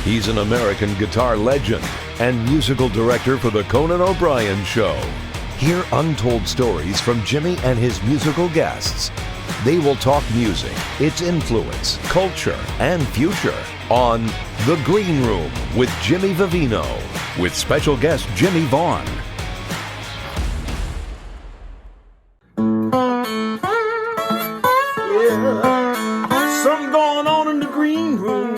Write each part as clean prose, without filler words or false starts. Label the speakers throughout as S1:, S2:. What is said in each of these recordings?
S1: He's an American guitar legend and musical director for The Conan O'Brien Show. Hear untold stories from Jimmy and his musical guests. They will talk music, its influence, culture, and future on The Green Room with Jimmy Vivino, with special guest Jimmie Vaughan.
S2: Yeah, something going on in the green room.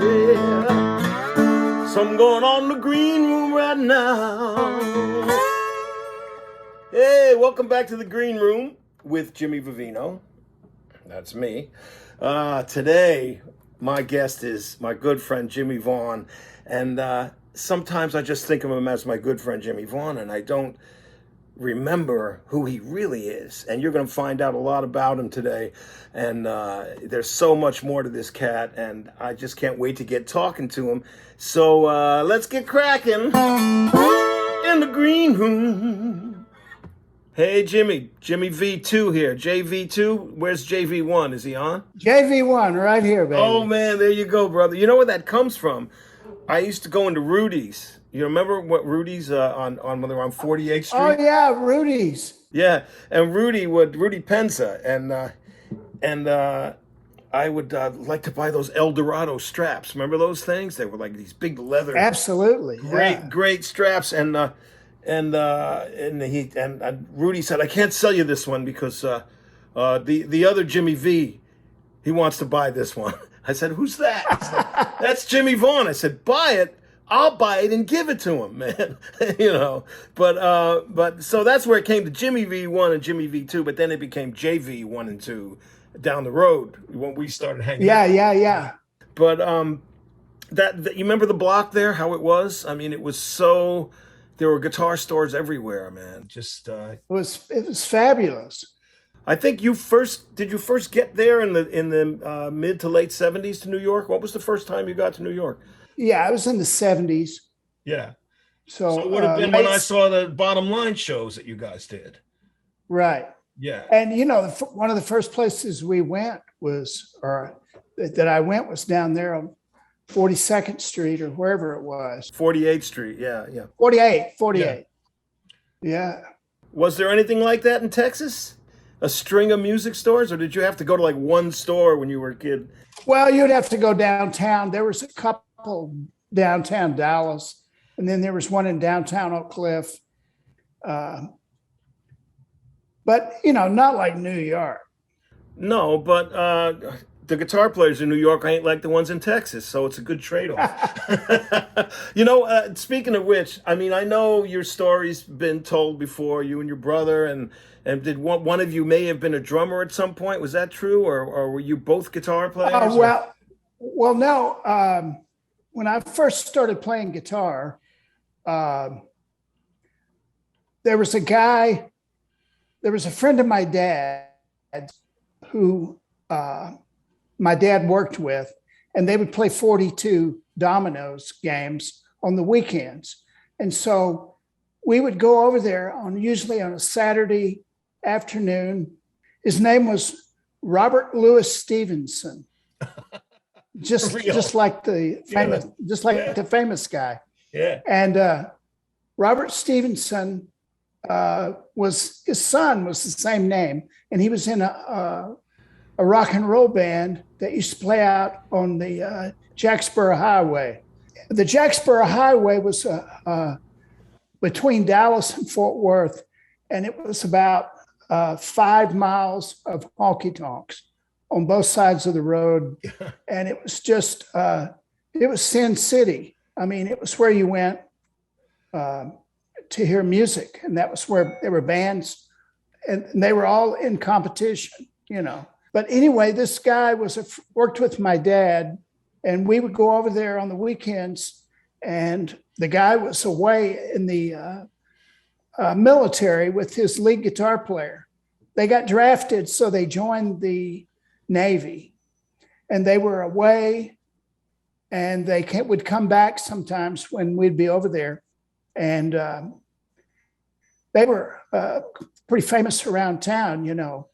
S2: Yeah, something going on in the green room right now. Hey, welcome back to The Green Room with Jimmy Vivino. That's me. Today, my guest is my good friend Jimmie Vaughan, and sometimes I just think of him as my good friend Jimmie Vaughan, and I don't remember who he really is. And you're going to find out a lot about him today, and there's so much more to this cat, and I just can't wait to get talking to him. So let's get cracking in the green room. Hey, Jimmy V2 here. JV2, where's JV1? Is he on?
S3: JV1, right here, baby.
S2: Oh, man, there you go, brother. You know where that comes from? I used to go into Rudy's. You remember what Rudy's on when they were on 48th Street?
S3: Oh, yeah, Rudy's.
S2: Yeah, and Rudy Penza, and I would like to buy those El Dorado straps. Remember those things? They were like these big leather.
S3: Absolutely.
S2: Great straps, and Rudy said, I can't sell you this one because the other Jimmy V, he wants to buy this one. I said, who's that? He said, that's Jimmie Vaughan. I said, buy it. I'll buy it and give it to him, man. You know, but so that's where it came to Jimmy V1 and Jimmy V2, but then it became JV1 and 2 down the road when we started hanging out.
S3: Yeah.
S2: But that you remember the block there, how it was? I mean, it was so, there were guitar stores everywhere, man. Just
S3: it was fabulous.
S2: I think did you first get there in the mid to late 70s to New York? What was the first time you got to New York?
S3: Yeah, I was in the 70s.
S2: Yeah.
S3: So
S2: it would have been when I saw the Bottom Line shows that you guys did.
S3: Right.
S2: Yeah.
S3: And, you know, one of the first places we went that I went was down there on 42nd Street or wherever it was.
S2: 48th Street, yeah.
S3: 48. Yeah.
S2: Was there anything like that in Texas? A string of music stores? Or did you have to go to like one store when you were a kid?
S3: Well, you'd have to go downtown. There was a couple downtown Dallas, and then there was one in downtown Oak Cliff. But, you know, not like New York.
S2: No, but the guitar players in New York ain't like the ones in Texas, so it's a good trade-off. You know, speaking of which, I mean, I know your story's been told before, you and your brother, and did one of you may have been a drummer at some point? Was that true, or were you both guitar players?
S3: Well, no. When I first started playing guitar, there was a friend of my dad who my dad worked with, and they would play 42 dominoes games on the weekends. And so we would go over there usually on a Saturday afternoon. His name was Robert Louis Stevenson. Just like the famous guy.
S2: Yeah.
S3: And Robert Stevenson his son was the same name, and he was in a rock and roll band that used to play out on the Jacksboro Highway. The Jacksboro Highway was between Dallas and Fort Worth, and it was about 5 miles of honky tonks on both sides of the road. And it was just, it was Sin City. I mean, it was where you went to hear music. And that was where there were bands, and they were all in competition, you know. But anyway, this guy worked with my dad, and we would go over there on the weekends, and the guy was away in the military with his lead guitar player. They got drafted, so they joined the Navy, and they were away, and they would come back sometimes when we'd be over there, and they were pretty famous around town, you know.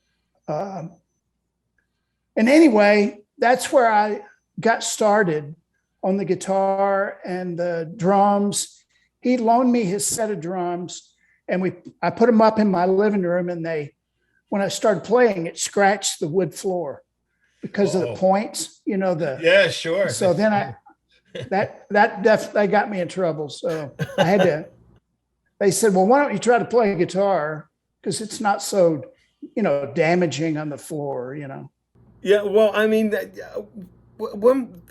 S3: And anyway, that's where got started on the guitar and the drums. He loaned me his set of drums, and I put them up in my living room, and when I started playing, it scratched the wood floor because of the points,
S4: Yeah, sure.
S3: So then that definitely got me in trouble. So I had to, they said, well, why don't you try to play guitar? Because it's not so, damaging on the floor,
S2: Yeah, well, I mean, when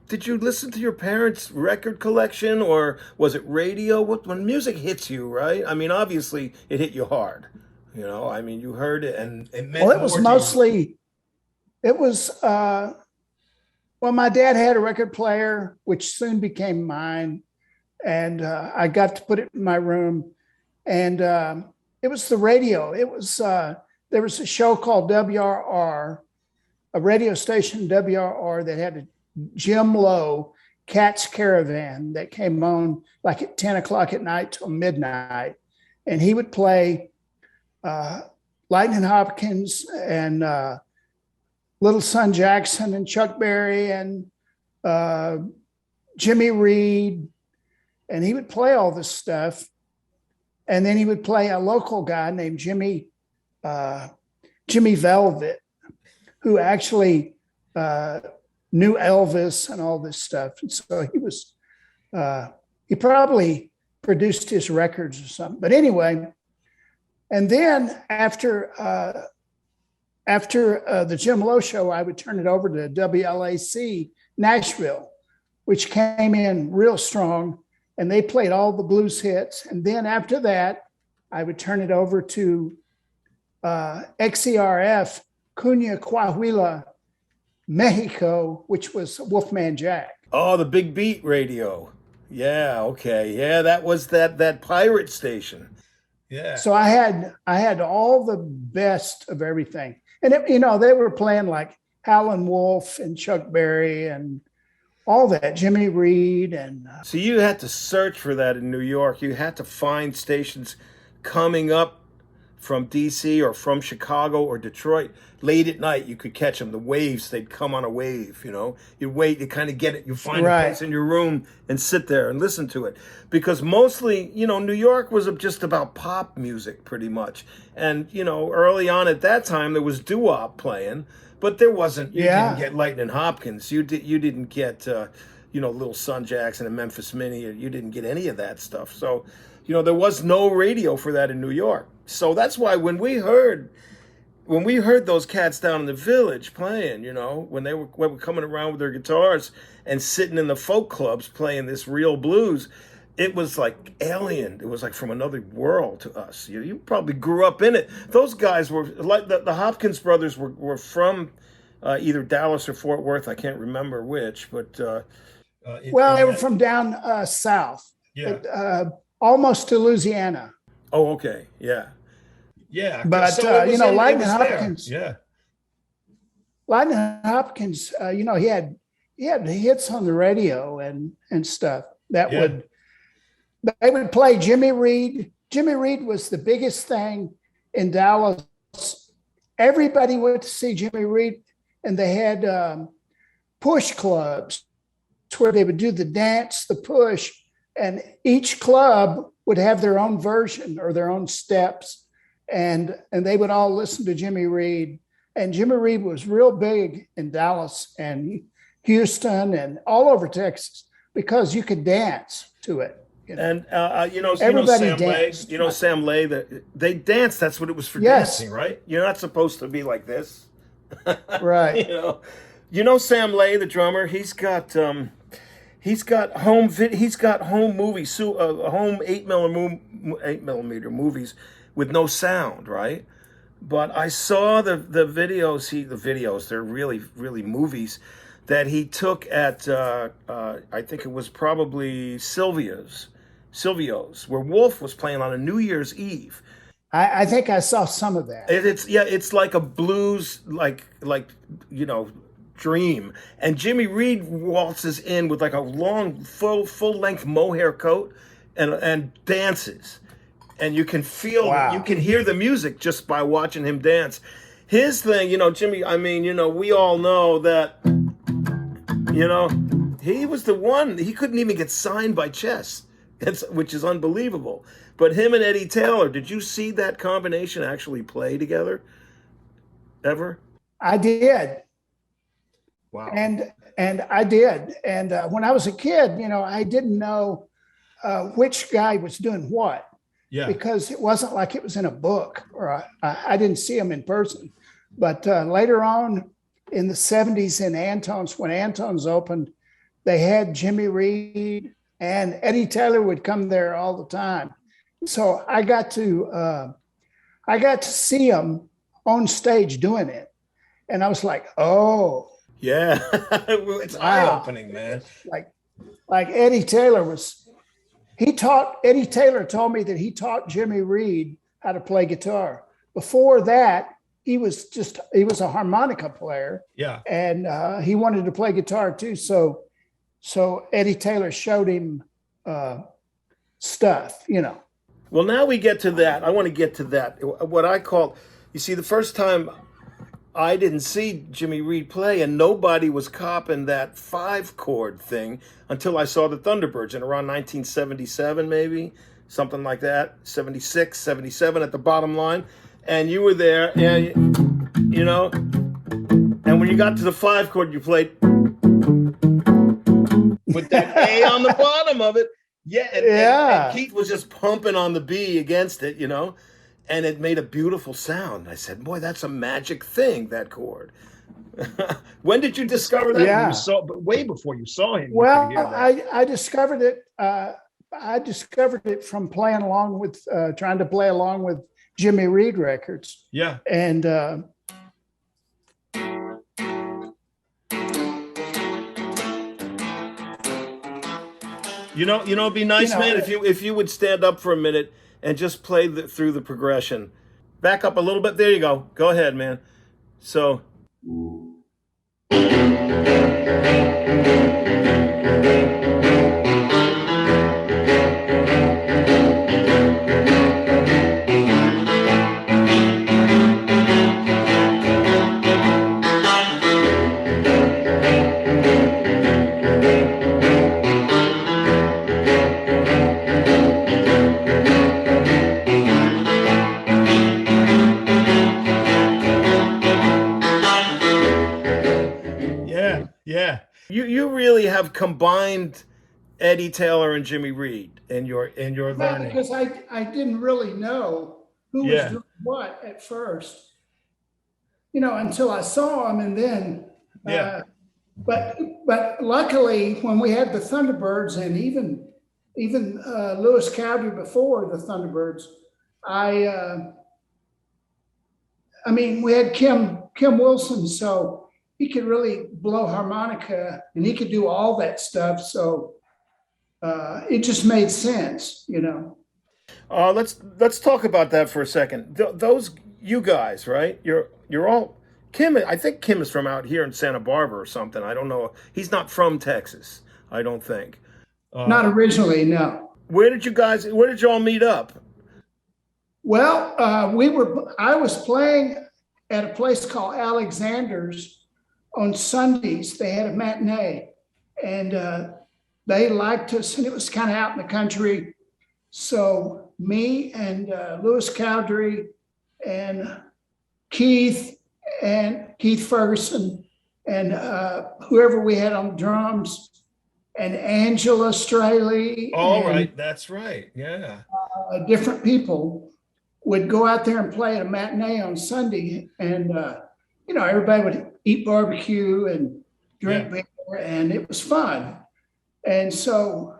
S2: did you listen to your parents' record collection, or was it radio? When music hits you, right? I mean, obviously, it hit you hard. I mean, you heard it, and it meant
S3: well, it was mostly, it was, well, my dad had a record player, which soon became mine, and I got to put it in my room, and it was the radio. It was there was a show called WRR, a radio station WRR that had a Jim Lowe Cat's Caravan that came on like at 10 o'clock at night till midnight, and he would play Lightning Hopkins and Little Son Jackson and Chuck Berry and Jimmy Reed, and he would play all this stuff. And then he would play a local guy named Jimmy Velvet, who actually knew Elvis and all this stuff. And so he probably produced his records or something. But anyway, and then after the Jim Lowe show, I would turn it over to WLAC Nashville, which came in real strong, and they played all the blues hits. And then after that, I would turn it over to XERF Cuna Coahuila, Mexico, which was Wolfman Jack.
S2: Oh, the Big Beat radio. Yeah, okay. Yeah, that was that pirate station.
S4: Yeah.
S3: So I had all the best of everything. And they were playing like Howlin' Wolf and Chuck Berry and all that, Jimmy Reed. And
S2: so you had to search for that in New York. You had to find stations coming up from DC or from Chicago or Detroit. Late at night, you could catch them. The waves, they'd come on a wave, You'd wait, you kind of get it. You find a place in your room and sit there and listen to it. Because mostly, New York was just about pop music pretty much. And, early on at that time, there was doo-wop playing, but there wasn't, you didn't get Lightning Hopkins. You didn't get, Little Son Jackson and Memphis Minnie. You didn't get any of that stuff. So, there was no radio for that in New York. So that's why when we heard those cats down in the Village playing, when they were coming around with their guitars and sitting in the folk clubs playing this real blues, it was like alien. It was like from another world to us. You probably grew up in it. Those guys were like the Hopkins brothers were from either Dallas or Fort Worth. I can't remember which, but
S3: they were from down south, almost to Louisiana.
S2: Oh, okay, yeah.
S4: Yeah,
S3: but
S4: so
S3: Lightning Hopkins.
S4: Yeah,
S3: Lightning Hopkins. He had hits on the radio and stuff that they would play Jimmy Reed. Jimmy Reed was the biggest thing in Dallas. Everybody went to see Jimmy Reed, and they had push clubs where they would do the dance, the push, and each club would have their own version or their own steps. And they would all listen to Jimmy Reed. And Jimmy Reed was real big in Dallas and Houston and all over Texas because you could dance to it.
S2: And
S3: everybody danced.
S2: Sam Lay, they danced. That's what it was for dancing, right? You're not supposed to be like this,
S3: right?
S2: Sam Lay, the drummer. He's got home movies, home 8mm movies with no sound, right? But I saw the videos. They're really, really movies that he took at, I think it was probably Silvio's, where Wolf was playing on a New Year's Eve.
S3: I think I saw some of that.
S2: It's like a blues, dream. And Jimmy Reed waltzes in with like a long, full-length mohair coat and dances. And you can feel, you can hear the music just by watching him dance. His thing, Jimmy, we all know that, You know, he was the one. He couldn't even get signed by Chess, which is unbelievable. But him and Eddie Taylor, did you see that combination actually play together ever?
S3: I did.
S2: Wow.
S3: And I did. And when I was a kid, I didn't know which guy was doing what.
S4: Yeah.
S3: Because it wasn't like it was in a book, or I didn't see him in person. But later on in the 70s in Antone's, when Antone's opened, they had Jimmy Reed, and Eddie Taylor would come there all the time. So I got to see him on stage doing it. And I was like, oh.
S2: Yeah. It's eye-opening, man.
S3: Like Eddie Taylor Eddie Taylor told me that he taught Jimmy Reed how to play guitar. Before that, he was a harmonica player.
S4: Yeah.
S3: And he wanted to play guitar too. So Eddie Taylor showed him stuff,
S2: Well, now we get to that. I want to get to that. What I call, you see, the first time I didn't see Jimmy Reed play, and nobody was copping that 5-chord thing until I saw the Thunderbirds in around 1977, maybe, something like that, 76, 77 at the bottom line. And you were there, and, and when you got to the 5-chord, you played with that A on the bottom of it. Yeah, and Keith was just pumping on the B against it, and it made a beautiful sound. I said, boy, that's a magic thing, that chord. When did you discover that?
S3: Yeah.
S4: You saw, but way before you saw him.
S3: Well, I discovered it. I discovered it from playing along with, trying to play along with Jimmy Reed records.
S4: Yeah.
S3: And
S2: it'd be nice, man, if you would stand up for a minute and just play through the progression. Back up a little bit. There you go. Go ahead, man. So.
S4: Yeah.
S2: You really have combined Eddie Taylor and Jimmy Reed in your learning.
S3: Because I didn't really know who was doing what at first, until I saw him, and then but luckily when we had the Thunderbirds, and even Lewis Cowdery before the Thunderbirds, we had Kim Wilson, so he could really blow harmonica and he could do all that stuff. So it just made sense,
S2: Let's talk about that for a second. Those you guys, right? You're all Kim. I think Kim is from out here in Santa Barbara or something. I don't know. He's not from Texas, I don't think.
S3: Not originally, no.
S2: Where did you all meet up?
S3: Well, I was playing at a place called Alexander's on Sundays. They had a matinee, and they liked us, and it was kind of out in the country. So me and Lewis Cowdery and Keith Ferguson and whoever we had on drums, and Angela Straley.
S4: All right, that's right. Yeah.
S3: Different people would go out there and play at a matinee on Sunday, and everybody would eat barbecue and drink beer, and it was fun. And so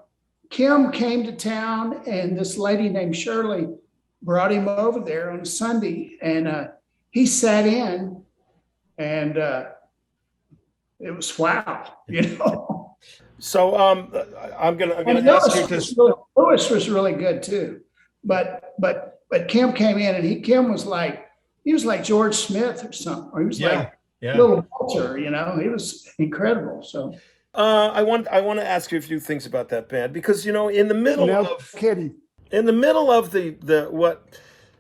S3: Kim came to town, and this lady named Shirley brought him over there on Sunday, and he sat in, and it was wow,
S2: So I'm gonna ask you this.
S3: Lewis was really good too, but Kim came in, and Kim was like, he was like George Smith or something, or he was like Little Walter, he was incredible. So
S2: I want to ask you a few things about that band, because in the middle of the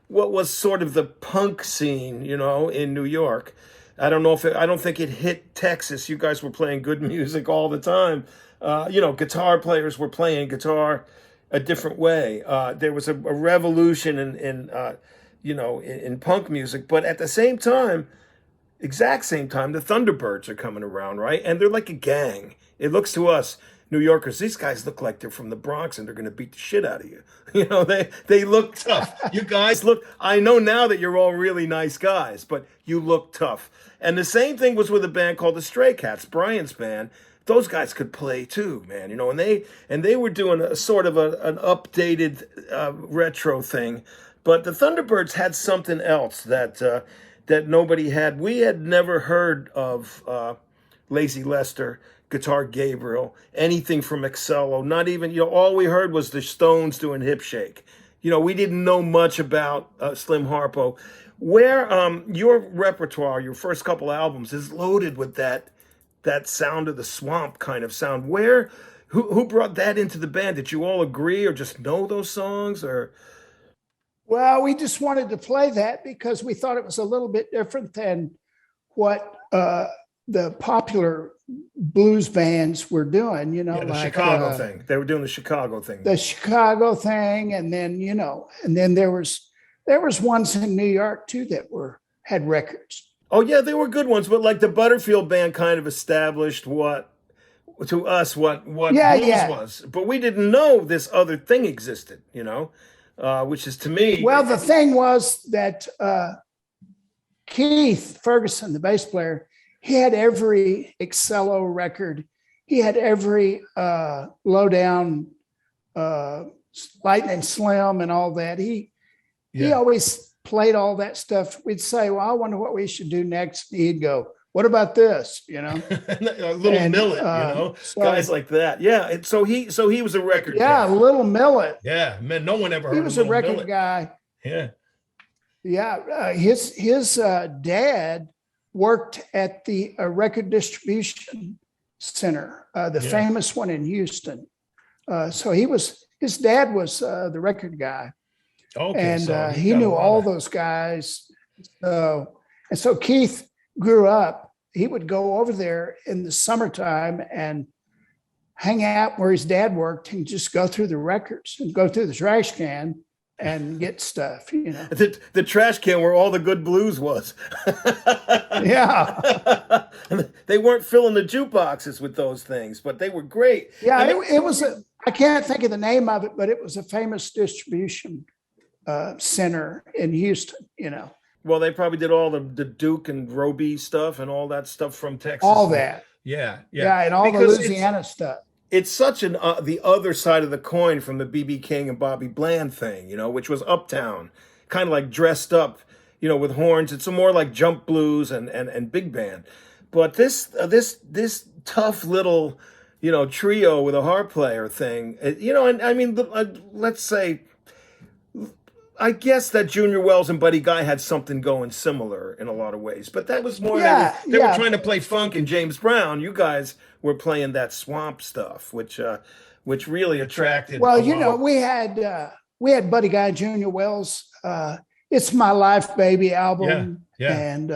S2: what was sort of the punk scene, in New York, I don't think it hit Texas. You guys were playing good music all the time. Guitar players were playing guitar a different way. There was a revolution in punk music, but at the same time, exact same time, the Thunderbirds are coming around, right? And they're like a gang. It looks to us, New Yorkers, these guys look like they're from the Bronx and they're going to beat the shit out of you. They look tough. You guys look, I know now that you're all really nice guys, but you look tough. And the same thing was with a band called the Stray Cats, Brian's band. Those guys could play too, man, and they were doing a sort of an updated retro thing. But the Thunderbirds had something else that nobody had. We had never heard of Lazy Lester, Guitar Gabriel, anything from Excello, not even, all we heard was the Stones doing Hip Shake. We didn't know much about Slim Harpo. Where your repertoire, your first couple albums, is loaded with that sound of the swamp kind of sound. Who brought that into the band? Did you all agree or just know those songs? Or
S3: Well, we just wanted to play that because we thought it was a little bit different than what the popular blues bands were doing,
S2: the Chicago thing. They were doing the Chicago thing.
S3: The Chicago thing, and then there was ones in New York too that had records.
S2: Oh yeah, they were good ones, but like the Butterfield Band kind of established what blues was. But we didn't know this other thing existed, which is to me.
S3: Well, the thing was that Keith Ferguson, the bass player, he had every Excello record. He had every Lowdown, Lightning Slim, and all that. He always played all that stuff. We'd say, "Well, I wonder what we should do next." He'd go, "What about this?"
S2: A little Millet, guys like that. Yeah. So he was a record.
S3: Yeah, Little Millet.
S4: Yeah, man, no one ever heard.
S3: He was a record Millet guy.
S4: Yeah.
S3: Yeah, his dad worked at the record distribution center, the famous one in Houston. So his dad was the record guy.
S4: Okay,
S3: and
S4: so
S3: he knew all those guys. So Keith grew up. He would go over there in the summertime and hang out where his dad worked and just go through the records and go through the trash can and get stuff,
S2: The trash can where all the good blues was.
S3: Yeah.
S2: They weren't filling the jukeboxes with those things, but they were great.
S3: Yeah, it was I can't think of the name of it, but it was a famous distribution center in Houston,
S2: Well, they probably did all the Duke and Roby stuff and all that stuff from Texas.
S3: All that.
S4: Yeah,
S3: and all the Louisiana stuff.
S2: It's such the other side of the coin from the B.B. King and Bobby Bland thing, which was uptown, kind of like dressed up, with horns. It's more like jump blues and big band. But this tough little, trio with a harp player thing, and I mean, let's say, I guess that Junior Wells and Buddy Guy had something going similar in a lot of ways, but that was more. They were trying to play funk and James Brown. You guys were playing that swamp stuff, which really attracted.
S3: Well, we had Buddy Guy, Junior Wells. It's My Life, Baby album, and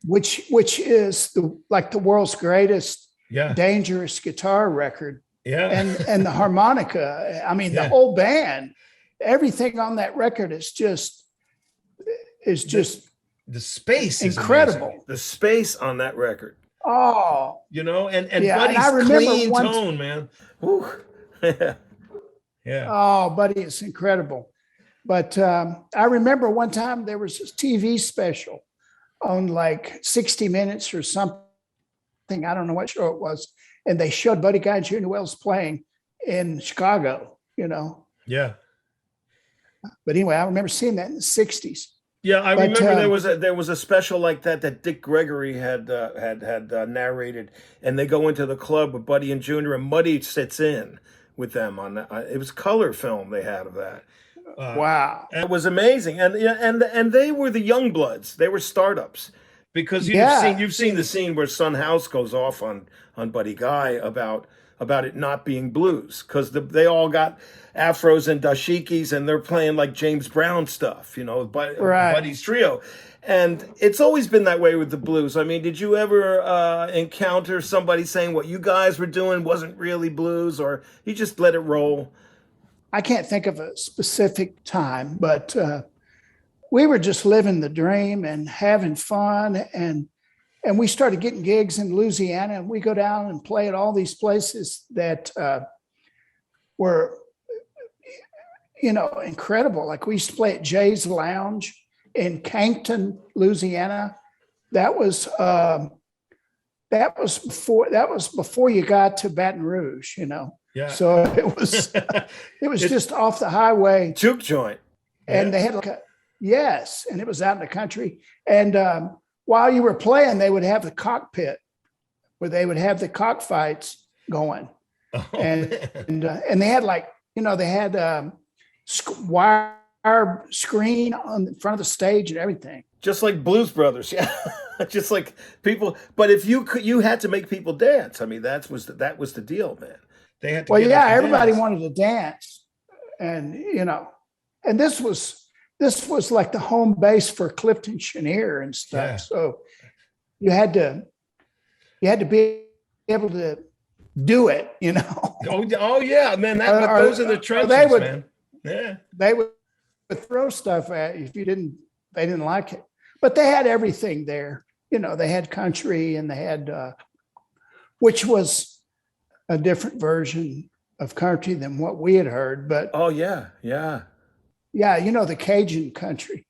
S3: which is the world's greatest dangerous guitar record. And the harmonica. I mean, the whole band. Everything on that record is just
S2: the space is
S3: incredible.
S2: Amazing. The space on that record.
S3: Oh,
S2: and Buddy's clean tone, man.
S3: Yeah. Oh, Buddy is incredible. But I remember one time there was this TV special on like 60 Minutes or something. I don't know what show it was, and they showed Buddy Guy and Junior Wells playing in Chicago.
S2: Yeah.
S3: But anyway, I remember seeing that in the 60s.
S2: Yeah, I remember there was a special like that Dick Gregory had narrated, and they go into the club with Buddy and Junior, and Muddy sits in with them on that. It was color film they had of that.
S3: Wow,
S2: it was amazing, and they were the young bloods. They were startups because you've seen the scene where Son House goes off on Buddy Guy about it not being blues because they all got afros and dashikis and they're playing like James Brown stuff, Buddy's trio. And it's always been that way with the blues. I mean, did you ever encounter somebody saying what you guys were doing wasn't really blues, or you just let it roll?
S3: I can't think of a specific time, but we were just living the dream and having fun. And we started getting gigs in Louisiana, and we go down and play at all these places that were, incredible. Like we used to play at Jay's Lounge in Cankton, Louisiana. That was before you got to Baton Rouge,
S4: Yeah.
S3: So it was just off the highway.
S2: Juke joint.
S3: And they had yes, and it was out in the country. And while you were playing, they would have the cockpit where they would have the cockfights going.
S4: Oh,
S3: and they had wire screen on the front of the stage and everything.
S2: Just like Blues Brothers, yeah. Just like people, but if you had to make people dance. I mean, that was the deal, man.
S4: They had to.
S3: Well, yeah, everybody wanted to dance, and and this was like the home base for Clifton Chenier and stuff.
S4: Yeah.
S3: So you had to be able to do it,
S2: Oh yeah, man. Those are the trenches, man. Yeah.
S3: They would throw stuff at you if they didn't like it. But they had everything there. They had country, and they had which was a different version of country than what we had heard. But
S2: oh yeah.
S3: the Cajun country.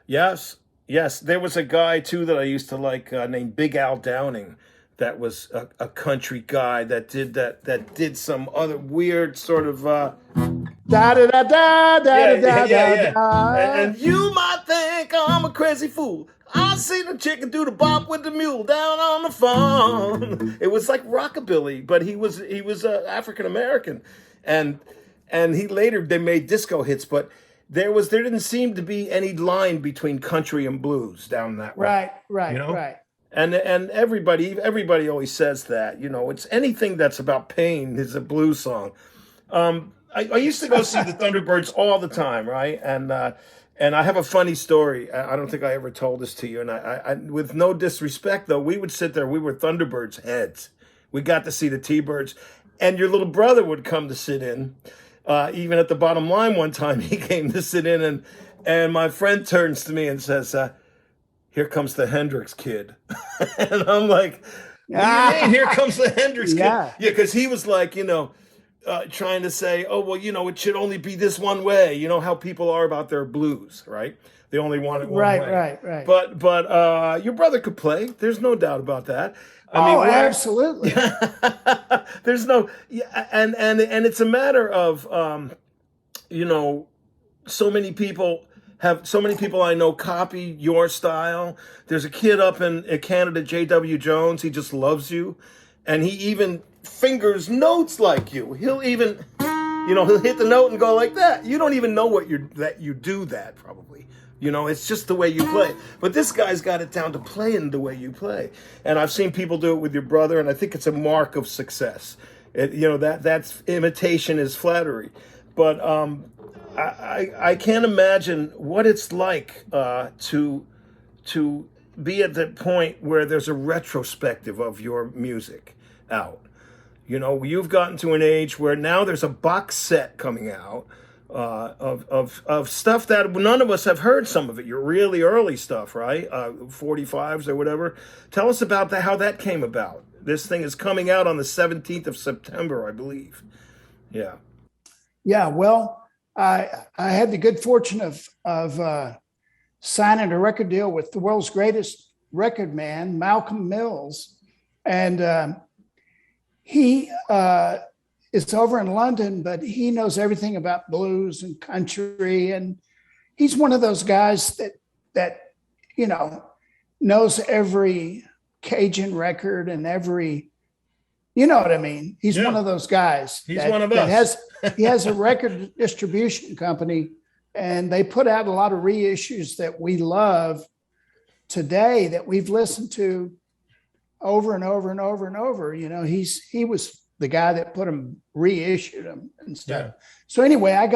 S2: Yes. There was a guy too that I used to like named Big Al Downing. That was a country guy that did some other weird sort of
S3: da da da da da da da.
S2: And you might think I'm a crazy fool. I see the chicken do the bop with the mule down on the farm. It was like rockabilly, but he was African American, and they made disco hits, but there didn't seem to be any line between country and blues down that way.
S3: Right.
S2: And everybody always says that, it's anything that's about pain is a blues song. I used to go see the Thunderbirds all the time, right? And I have a funny story. I don't think I ever told this to you. And I with no disrespect though, we would sit there. We were Thunderbirds heads. We got to see the T-Birds, and your little brother would come to sit in. Even at the bottom line one time, he came to sit in, and my friend turns to me and says, "Here comes the Hendrix Kid." And I'm like, what do you mean, here comes the Hendrix Kid? Yeah, because he was like, trying to say, oh, well, it should only be this one way. You know how people are about their blues, right? They only want it one way.
S3: Right.
S2: But your brother could play. There's no doubt about that. I mean,
S3: absolutely.
S2: There's no, and it's a matter of, so many people I know copy your style. There's a kid up in Canada, J.W. Jones. He just loves you. And he even fingers notes like you. He'll even, he'll hit the note and go like that. You don't even know that you do that probably. It's just the way you play. But this guy's got it down to playing the way you play. And I've seen people do it with your brother, and I think it's a mark of success. That's imitation is flattery. But I can't imagine what it's like to be at the point where there's a retrospective of your music out. You've gotten to an age where now there's a box set coming out of stuff that none of us have heard. Some of it, your really early stuff, right? 45s or whatever. Tell us about how that came about. This thing is coming out on the 17th of September, I believe. Yeah.
S3: Yeah. Well, I had the good fortune of signing a record deal with the world's greatest record man, Malcolm Mills. And he is over in London, but he knows everything about blues and country. And he's one of those guys that knows every Cajun record and every, you know what I mean? He's one of those guys.
S2: He's one of us.
S3: He has a record distribution company, and they put out a lot of reissues that we love today that we've listened to over and over and over and over. He was the guy that reissued them and stuff. Yeah. So anyway, I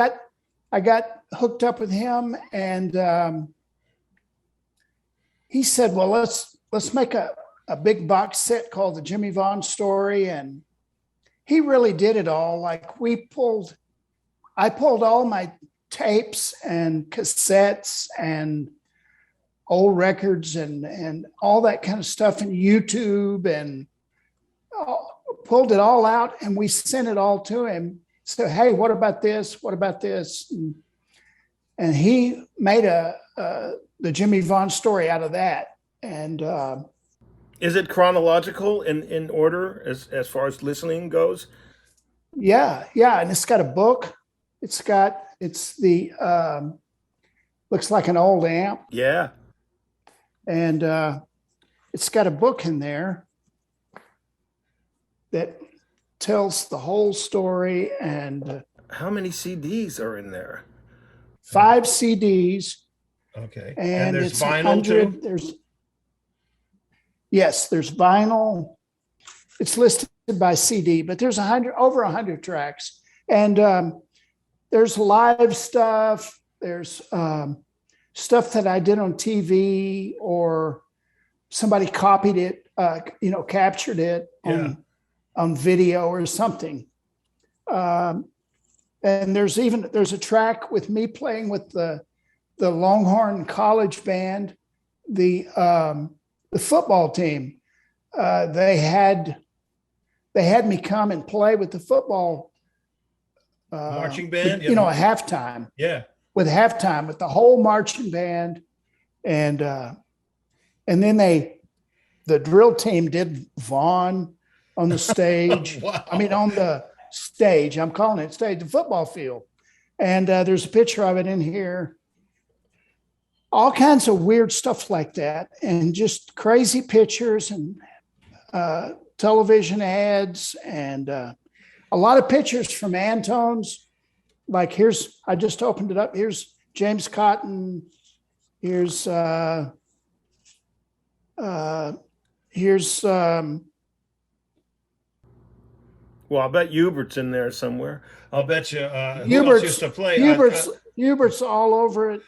S3: got hooked up with him, and he said, well, let's make a big box set called the Jimmie Vaughan Story. And he really did it all. Like I pulled all my tapes and cassettes and old records and all that kind of stuff, and YouTube, and pulled it all out, and we sent it all to him. So, hey, what about this? What about this? And he made the Jimmie Vaughan Story out of that. And
S2: is it chronological in order as far as listening goes?
S3: Yeah, and it's got a book. It's the looks like an old amp.
S2: Yeah.
S3: And it's got a book in there that tells the whole story. And
S2: how many CDs are in there?
S3: 5 CDs.
S4: Okay.
S3: And
S4: there's
S3: it's
S4: vinyl
S3: 100.
S4: too?
S3: There's vinyl. It's listed by CD, but there's over 100 tracks. And there's live stuff. There's stuff that I did on TV, or somebody copied it, captured it on video or something. And there's a track with me playing with the Longhorn College band, the football team. They had me come and play with the football
S4: marching band,
S3: a halftime.
S4: Yeah.
S3: With halftime, with the whole marching band, and then the drill team did Vaughn on the stage.
S4: Wow.
S3: I mean, on the stage. I'm calling it stage, the football field. And there's a picture of it in here. All kinds of weird stuff like that, and just crazy pictures and television ads, and a lot of pictures from Antone's. Like I just opened it up. Here's James Cotton. Here's well, I
S2: bet Hubert's in there somewhere.
S4: I'll bet you. Who else used to play?
S3: Hubert's all over it.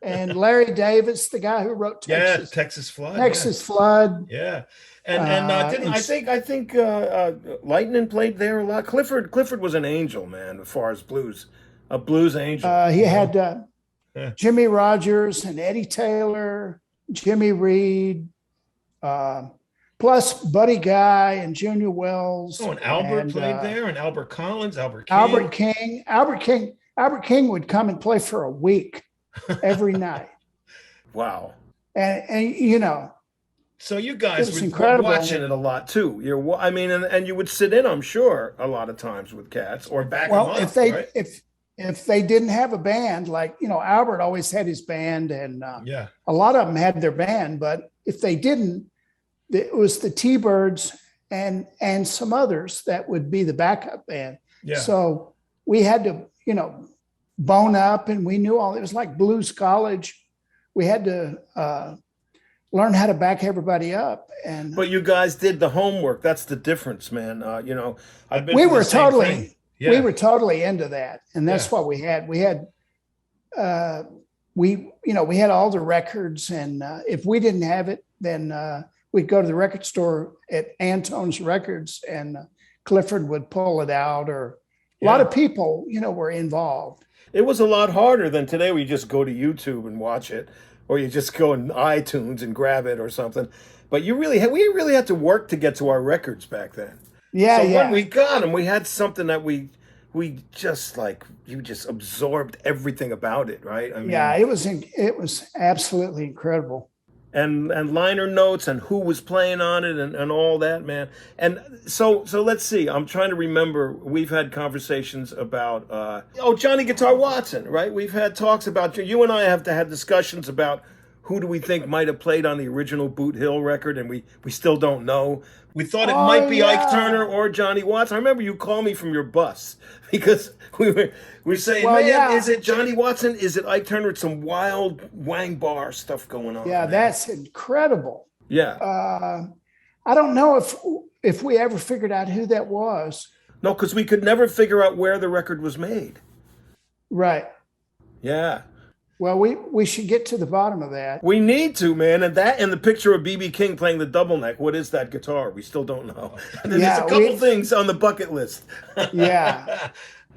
S3: And Larry Davis, the guy who wrote Texas.
S4: Yeah, Texas Flood.
S3: Texas Flood.
S4: Yeah. I think Lightning played there a lot. Clifford was an angel, man, as far as blues. A blues angel.
S3: He had Jimmy Rogers and Eddie Taylor, Jimmy Reed, plus Buddy Guy and Junior Wells.
S4: Oh, and Albert played there, and Albert Collins, Albert King.
S3: Albert King would come and play for a week every night.
S2: Wow.
S3: And
S2: so you guys
S3: were
S2: watching it a lot too. And you would sit in, I'm sure, a lot of times with cats, or back them up.
S3: If they didn't have a band, like Albert always had his band, and
S2: a
S3: lot of them had their band. But if they didn't, it was the T-Birds and some others that would be the backup band.
S2: Yeah.
S3: So we had to bone up, and we knew all. It was like blues college. We had to learn how to back everybody up.
S2: But you guys did the homework. That's the difference, man. I've been.
S3: We were totally into that, and that's what we had. We had, we had all the records, and if we didn't have it, then we'd go to the record store at Antone's Records, and Clifford would pull it out, or a lot of people, were involved.
S2: It was a lot harder than today, where you just go to YouTube and watch it, or you just go in iTunes and grab it or something. But we really had to work to get to our records back then. When we got them, we had something that you just absorbed everything about it, right? I mean,
S3: it was absolutely incredible.
S2: And liner notes and who was playing on it and all that, man. And so let's see. I'm trying to remember. We've had conversations about Johnny Guitar Watson, right? We've had talks about you and I have had discussions about who do we think might have played on the original Boot Hill record, and we still don't know. We thought it might be Ike Turner or Johnny Watson. I remember you called me from your bus because we were saying, is it Johnny Watson? Is it Ike Turner? It's some wild wang bar stuff going on.
S3: Yeah, that's incredible.
S2: Yeah.
S3: I don't know if we ever figured out who that was.
S2: No, because we could never figure out where the record was made.
S3: Right.
S2: Yeah.
S3: Well, we should get to the bottom of that.
S2: We need to, man. And that and the picture of B.B. King playing the double neck. What is that guitar? We still don't know. And there's a couple things on the bucket list.
S3: Yeah.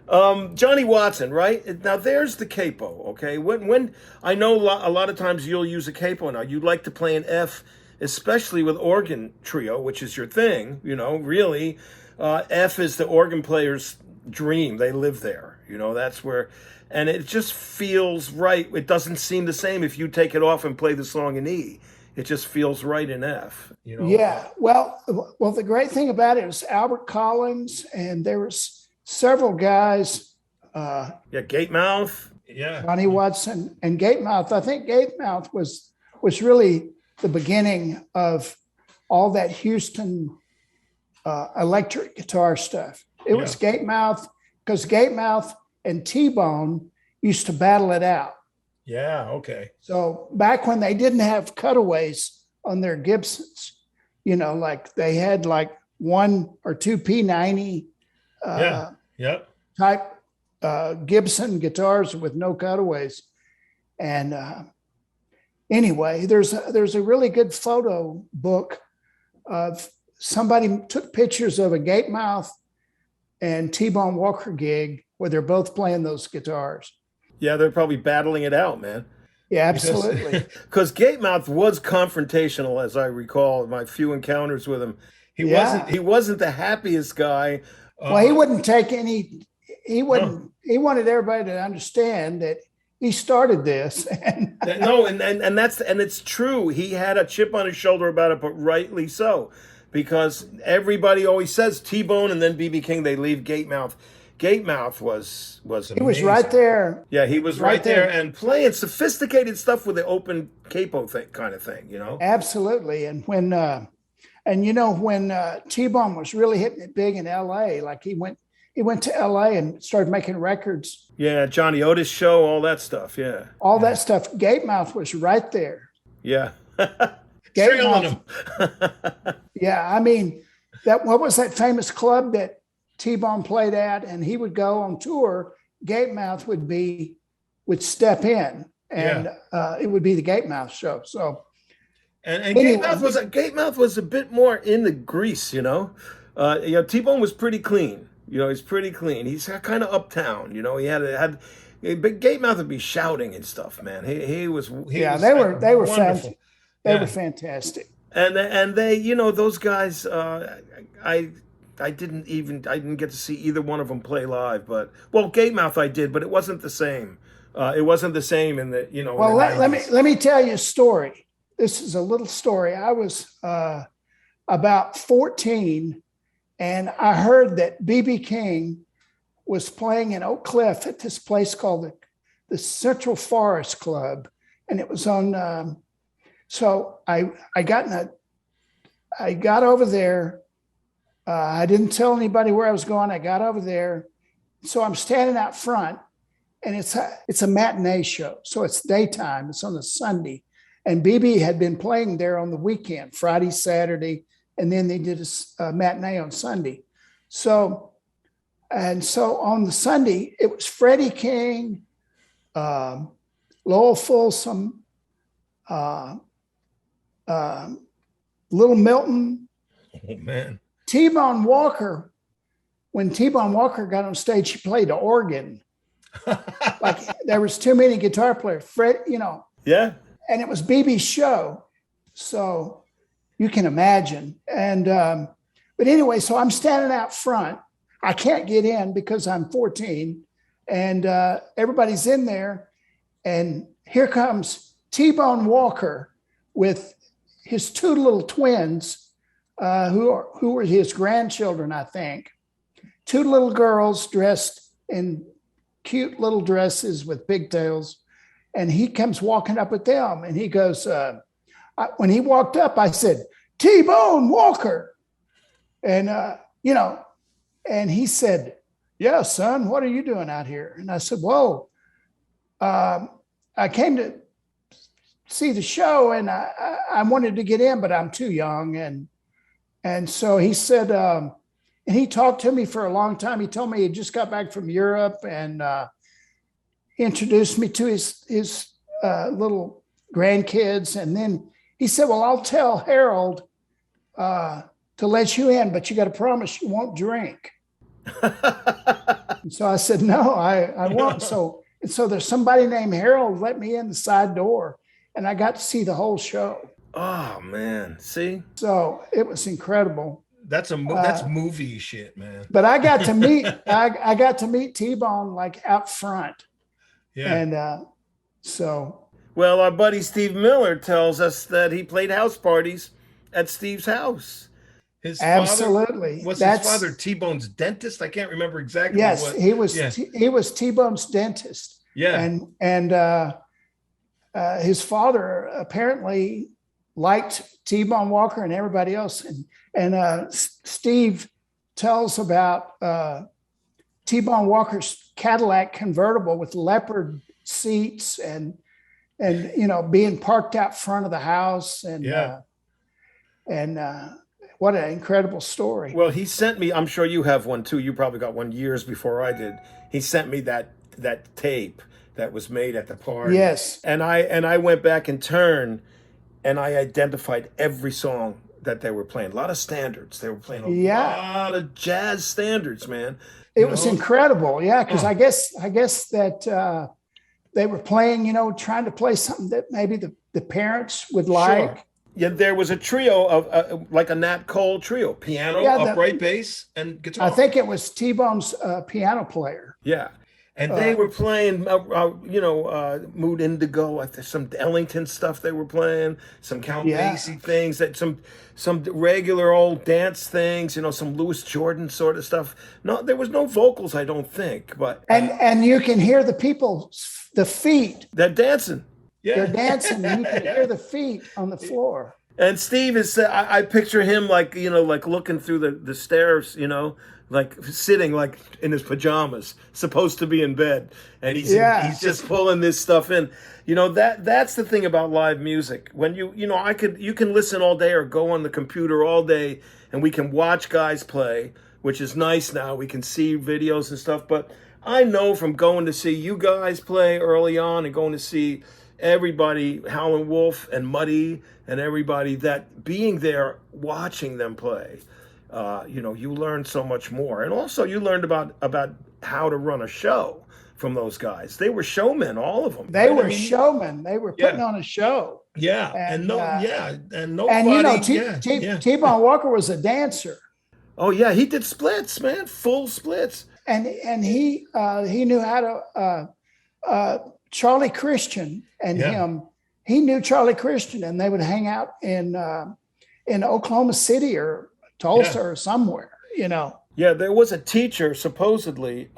S2: Johnny Watson, right? Now there's the capo, okay? When I know a lot of times you'll use a capo now. You like to play an F, especially with organ trio, which is your thing, really. F is the organ player's dream. They live there, that's where, and it just feels right. It doesn't seem the same if you take it off and play the song in E. It just feels right in F,
S3: Yeah. Well, the great thing about it was Albert Collins, and there was several guys.
S2: Gatemouth. Yeah.
S3: Johnny Watson and Gatemouth. I think Gatemouth was really the beginning of all that Houston electric guitar stuff. It was Gatemouth, because Gatemouth and T-Bone used to battle it out.
S2: Yeah, okay.
S3: So back when they didn't have cutaways on their Gibsons, like they had like 1 or 2 P90 type Gibson guitars with no cutaways. And anyway, there's a really good photo book of somebody took pictures of a Gatemouth and T-Bone Walker gig where they're both playing those guitars.
S2: Yeah, they're probably battling it out, man.
S3: Yeah, absolutely.
S2: Because Gatemouth was confrontational, as I recall, my few encounters with him. He wasn't the happiest guy.
S3: Well, he wouldn't take any. He wouldn't. No. He wanted everybody to understand that he started this. And
S2: it's true. He had a chip on his shoulder about it, but rightly so, because everybody always says T-Bone and then B.B. King. They leave Gatemouth. Gatemouth was amazing.
S3: He was right there.
S2: Yeah, he was right there and playing sophisticated stuff with the open capo kind of thing.
S3: Absolutely. And when T-Bone was really hitting it big in L.A., like he went to L.A. and started making records.
S2: Yeah, Johnny Otis show, all that stuff. Yeah,
S3: all that stuff. Gatemouth was right there.
S2: Yeah,
S3: Gatemouth. Yeah, I mean, what was that famous club that T-Bone played at, and he would go on tour? Gatemouth would step in, and it would be the Gatemouth show. So.
S2: And anyway, Gatemouth was a bit more in the grease, T-Bone was pretty clean. He's pretty clean. He's kind of uptown, He had but Gatemouth would be shouting and stuff, man. They were
S3: fantastic. They were fantastic.
S2: And they, those guys. I didn't get to see either one of them play live, but Gatemouth I did, but it wasn't the same. It wasn't the same in the
S3: Well, let me tell you a story. This is a little story. I was about 14, and I heard that B.B. King was playing in Oak Cliff at this place called the Central Forest Club, and it was on. So I got over there. I didn't tell anybody where I was going. I got over there, so I'm standing out front, and it's a matinee show, so it's daytime. It's on a Sunday. And BB had been playing there on the weekend, Friday, Saturday, and then they did a matinee on Sunday. So on the Sunday, it was Freddie King, Lowell Folsom, Little Milton.
S2: Oh, man.
S3: T-Bone Walker. When T-Bone Walker got on stage, he played the organ. Like there was too many guitar players.
S2: Yeah.
S3: And it was BB's show, so you can imagine. And but anyway, so I'm standing out front. I can't get in because I'm 14, and everybody's in there. And here comes T-Bone Walker with his 2 little twins, who were his grandchildren, I think. 2 little girls dressed in cute little dresses with pigtails. And he comes walking up with them, and he goes, when he walked up, I said, T-Bone Walker. And, and he said, yeah, son, what are you doing out here? And I said, whoa, I came to see the show, and I wanted to get in, but I'm too young. And so he said, and he talked to me for a long time. He told me he just got back from Europe, and introduced me to his little grandkids. And then he said, well, I'll tell Harold to let you in, but you got to promise you won't drink. And so I said, no, I won't. So there's somebody named Harold let me in the side door, and I got to see the whole show.
S2: Oh man, see?
S3: So it was incredible.
S4: That's movie shit, man.
S3: But I got to meet I got to meet T-Bone like out front.
S4: Yeah.
S3: And so
S2: Well, our buddy Steve Miller tells us that he played house parties at Steve's house.
S4: His
S3: absolutely.
S4: Father, his father T-Bone's dentist? I can't remember exactly.
S3: Yes,
S4: what.
S3: He was T-Bone's dentist.
S4: Yeah.
S3: And his father apparently liked T-Bone Walker and everybody else. And Steve tells about T-Bone Walker's Cadillac convertible with leopard seats and being parked out front of the house. And what an incredible story.
S2: Well, he sent me, I'm sure you have one too. You probably got one years before I did. He sent me that tape that was made at the party.
S3: Yes.
S2: And I went back in turn and I identified every song that they were playing. A lot of standards. They were playing a lot of jazz standards, man.
S3: It was incredible. Yeah. Cause I guess that they were playing, trying to play something that maybe the parents would like.
S2: Sure. Yeah, there was a trio of like a Nat Cole trio, piano,
S4: upright bass, and guitar.
S3: I think it was T-Bone's piano player.
S2: Yeah, and they were playing, Mood Indigo, some Ellington stuff. They were playing some Count Basie things, that some regular old dance things, some Louis Jordan sort of stuff. No, there was no vocals, I don't think, but
S3: and you can hear the feet.
S2: They're dancing.
S3: Yeah. They're dancing, and you can hear the feet on the floor.
S2: And Steve is, I picture him like looking through the stairs, like sitting like in his pajamas, supposed to be in bed. And he's just pulling this stuff in. That's the thing about live music. When you can listen all day or go on the computer all day and we can watch guys play, which is nice now. We can see videos and stuff. But I know from going to see you guys play early on and going to see everybody, Howlin' Wolf and Muddy and everybody, that being there watching them play, you learn so much more. And also you learned about how to run a show from those guys. They were showmen, all of them.
S3: They were showmen. They were putting on a show.
S4: Yeah. And nobody.
S3: And T-Bone Walker was a dancer.
S2: Oh yeah, he did splits, man, full splits.
S3: And he knew how to Charlie Christian and him. He knew Charlie Christian, and they would hang out in Oklahoma City or Tulsa or somewhere.
S2: Yeah, there was a teacher supposedly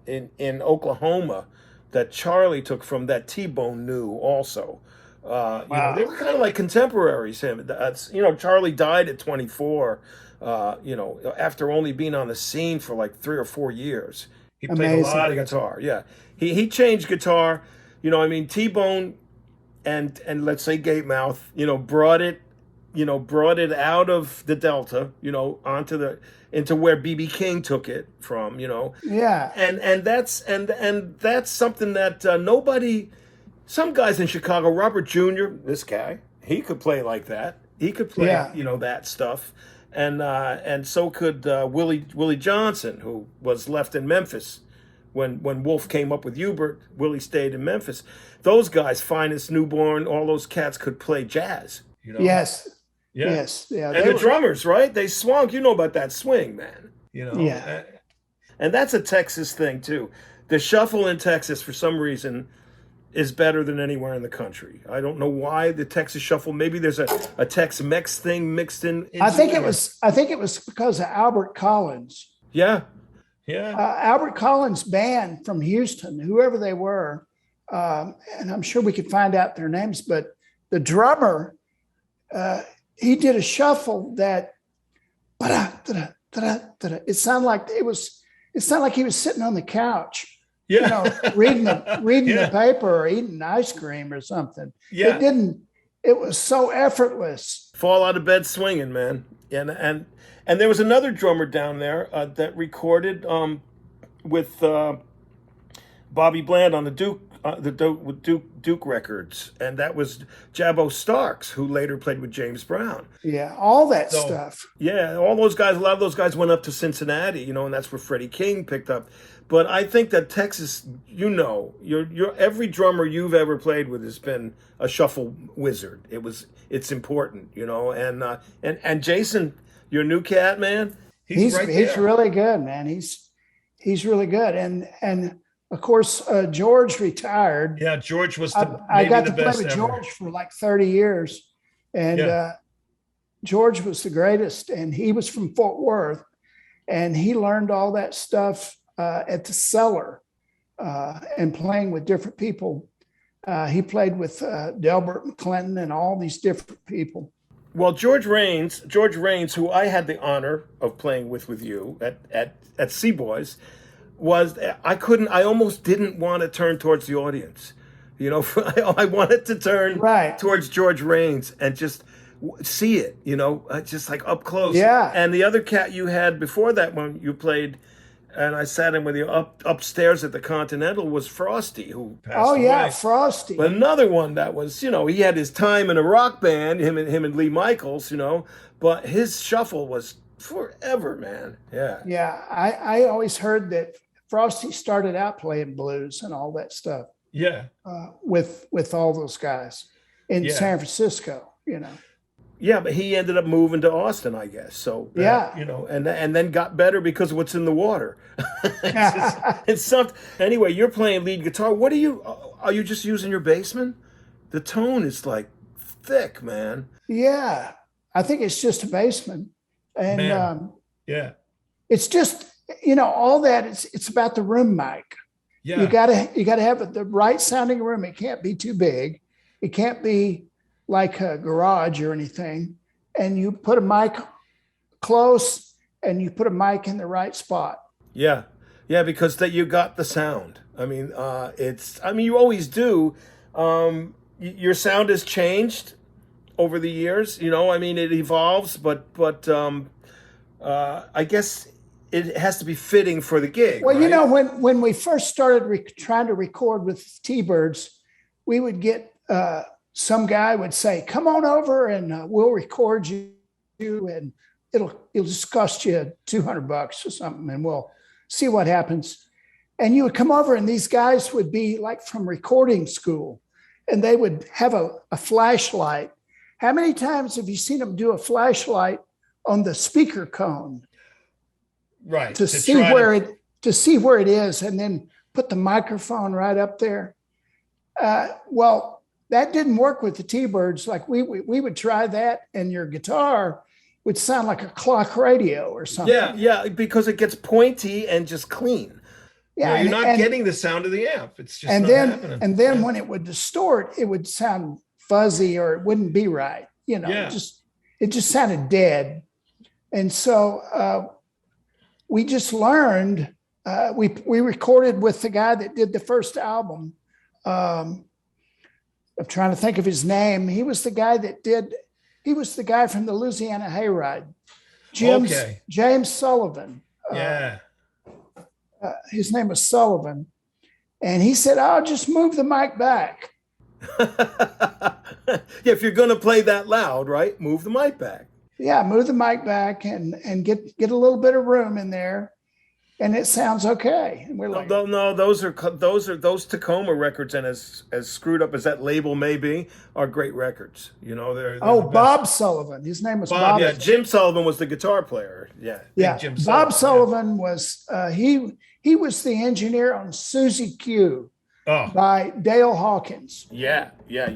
S2: in Oklahoma that Charlie took from that T-Bone knew also. Wow. They were kind of like contemporaries. Charlie died at 24. After only being on the scene for like 3 or 4 years. He played a lot of guitar. Yeah, he changed guitar. T-Bone and let's say Gatemouth, brought it out of the Delta, into where B.B. King took it from,
S3: Yeah.
S2: And that's something that some guys in Chicago, Robert Jr., this guy, he could play like that. He could play, that stuff. And so could Willie Johnson, who was left in Memphis. When Wolf came up with Hubert, Willie stayed in Memphis. Those guys, Finest, Newborn, all those cats could play jazz.
S3: Yes.
S2: Yeah.
S3: Yes. Yeah.
S2: And the drummers, right? They swung. You know about that swing, man.
S3: Yeah.
S2: And that's a Texas thing too. The shuffle in Texas, for some reason, is better than anywhere in the country. I don't know why the Texas shuffle. Maybe there's a Tex-Mex thing mixed in.
S3: I think it was because of Albert Collins.
S2: Yeah.
S4: Yeah.
S3: Albert Collins' band from Houston, whoever they were, and I'm sure we could find out their names, but the drummer, he did a shuffle that it sounded like he was sitting on the couch, reading the paper or eating ice cream or something.
S2: Yeah.
S3: It was so effortless.
S2: Fall out of bed swinging, man. And there was another drummer down there that recorded with Bobby Bland on the Duke Duke records, and that was Jabbo Starks, who later played with James Brown.
S3: Yeah, all that stuff.
S2: Yeah, all those guys. A lot of those guys went up to Cincinnati, and that's where Freddie King picked up. But I think that Texas, your every drummer you've ever played with has been a shuffle wizard. It's important, and Jason, your new cat, man, he's
S3: really good, man. He's really good, and of course George retired.
S4: Yeah, George was.
S3: I got to play with George for like 30 years, and George was the greatest. And he was from Fort Worth, and he learned all that stuff at the Cellar and playing with different people. He played with Delbert McClinton and all these different people.
S2: Well, George Rains, who I had the honor of playing with you at Seaboys, I almost didn't want to turn towards the audience. I wanted to turn towards George Rains and just see it, just like up close.
S3: Yeah.
S2: And the other cat you had before that when you played, and I sat in with you upstairs at the Continental, was Frosty, who passed away.
S3: Frosty.
S2: But another one that was, he had his time in a rock band, him and Lee Michaels, but his shuffle was forever, man. Yeah.
S3: Yeah, I always heard that Frosty started out playing blues and all that stuff.
S4: Yeah.
S3: With all those guys in San Francisco,
S2: Yeah, but he ended up moving to Austin, I guess. So and then got better because of what's in the water. it's something. Anyway, you're playing lead guitar. What are you just using your basement? The tone is like thick, man.
S3: Yeah, I think it's just a basement, and it's just all that. It's about the room mic. Yeah, you gotta have the right sounding room. It can't be too big. It can't be like a garage or anything, and you put a mic close and you put a mic in the right spot.
S2: Yeah, because you got the sound. I mean, you always do. Your sound has changed over the years. It evolves, but I guess it has to be fitting for the gig.
S3: Well,
S2: right?
S3: When we first started trying to record with T-Birds, we would get some guy would say, "Come on over and we'll record you, and it'll just cost you $200 or something, and we'll see what happens." And you would come over, and these guys would be like from recording school, and they would have a flashlight. How many times have you seen them do a flashlight on the speaker cone?
S4: Right.
S3: To see where it is, and then put the microphone right up there. Well, that didn't work with the T-Birds. Like we would try that, and your guitar would sound like a clock radio or something.
S2: Yeah, because it gets pointy and just clean.
S3: Yeah,
S4: you're not getting the sound of the amp. It's just happening.
S3: And then when it would distort, it would sound fuzzy, or it wouldn't be right. It just sounded dead. And so we just learned. We recorded with the guy that did the first album. I'm trying to think of his name. He was the guy from the Louisiana Hayride. James Sullivan. His name was Sullivan. And he said, "I'll just move the mic back."
S2: If you're going to play that loud, right? Move the mic back.
S3: Yeah, move the mic back and get a little bit of room in there. And it sounds okay. And we're like,
S2: no, those Tacoma records, and as screwed up as that label may be, are great records. They're
S3: Bob Sullivan. His name was Bob.
S2: Yeah, Jim Sullivan was the guitar player. Yeah.
S3: Jim Bob Sullivan was he was the engineer on Susie Q by Dale Hawkins.
S2: Yeah. Yeah.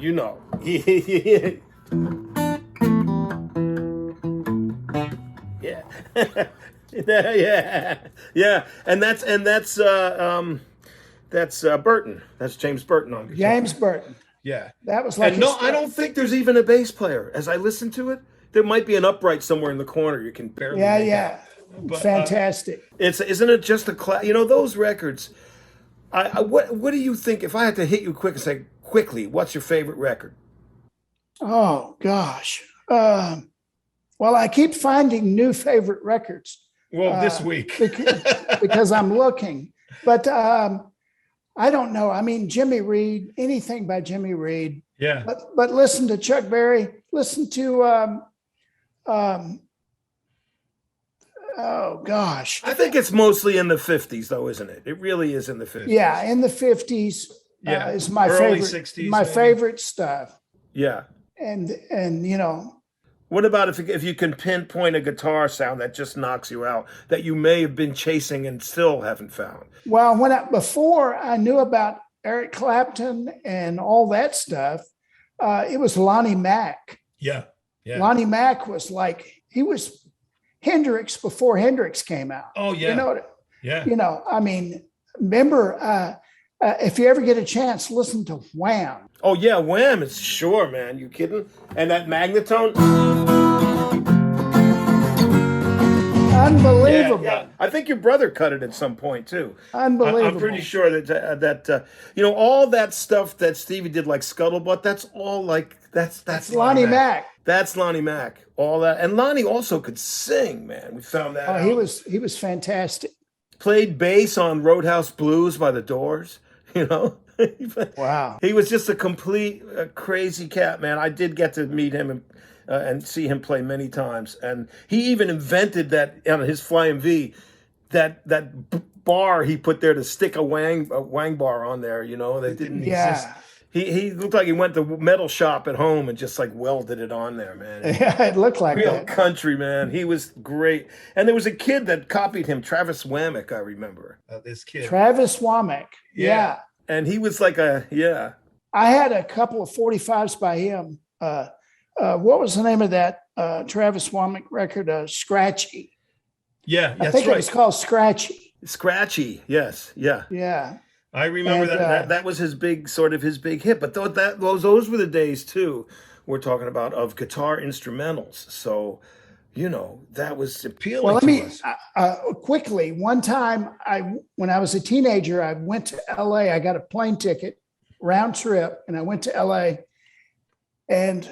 S2: Yeah, and that's Burton. That's James Burton on guitar.
S3: James Burton.
S4: Yeah,
S3: that was like.
S2: And I don't think there's even a bass player. As I listen to it, there might be an upright somewhere in the corner. You can barely.
S3: Yeah. But, fantastic.
S2: Isn't it just a class? Those records. What do you think? If I had to hit you quick and say quickly, what's your favorite record?
S3: Oh gosh. Well, I keep finding new favorite records.
S4: Well, this week.
S3: because I'm looking. But I don't know. I mean, Jimmy Reed, anything by Jimmy Reed.
S5: Yeah.
S3: But listen to Chuck Berry. Listen to oh gosh.
S2: I think it's mostly in the 50s, though, isn't it? It really is in the 50s.
S3: Yeah, in the 50s
S5: Yeah.
S3: is my
S5: Early
S3: favorite.
S5: 60s,
S3: my
S5: maybe.
S3: favorite stuff.
S2: Yeah.
S3: And you know,
S2: What about if you can pinpoint a guitar sound that just knocks you out, that you may have been chasing and still haven't found?
S3: well, before I knew about Eric Clapton and all that stuff, it was Lonnie Mack.
S5: Yeah. Yeah.
S3: Lonnie Mack was like, he was Hendrix before Hendrix came out.
S5: Oh, yeah. Yeah.
S3: You know, I mean, remember, if you ever get a chance, listen to Wham.
S2: Oh, yeah, Wham! It's sure, man. You kidding? And that Magnatone?
S3: Unbelievable.
S2: Yeah. I think your brother cut it at some point, too.
S3: Unbelievable.
S2: I'm pretty sure that all that stuff that Stevie did, like Scuttlebutt, that's all like, that's
S3: Lonnie Mack.
S2: That's Lonnie Mack. All that. And Lonnie also could sing, man. We found that out.
S3: He was fantastic.
S2: Played bass on Roadhouse Blues by the Doors, you know?
S3: Wow.
S2: He was just a complete crazy cat, man. I did get to meet him and see him play many times. And he even invented that on his Flying V, that bar he put there to stick a wang bar on there, you know? They didn't exist. He looked like he went to metal shop at home and just like welded it on there, man.
S3: Yeah, it looked like
S2: Real
S3: that.
S2: country, man. He was great. And there was a kid that copied him, Travis Wammack, I remember.
S5: This kid.
S3: Travis Womack. Yeah.
S2: And he was like I
S3: had a couple of 45s by him. What was the name of that Travis Womack record? Scratchy.
S5: Yeah,
S3: I
S5: that's
S3: think
S5: right.
S3: it was called Scratchy.
S2: Scratchy, yes, yeah.
S3: Yeah.
S5: I remember
S3: And,
S2: That was his big hit. But those were the days too we're talking about of guitar instrumentals. So, you know, that was appealing
S3: Well, let
S2: to
S3: me
S2: us.
S3: quickly. One time, when I was a teenager, I went to LA. I got a plane ticket, round trip, and I went to LA. And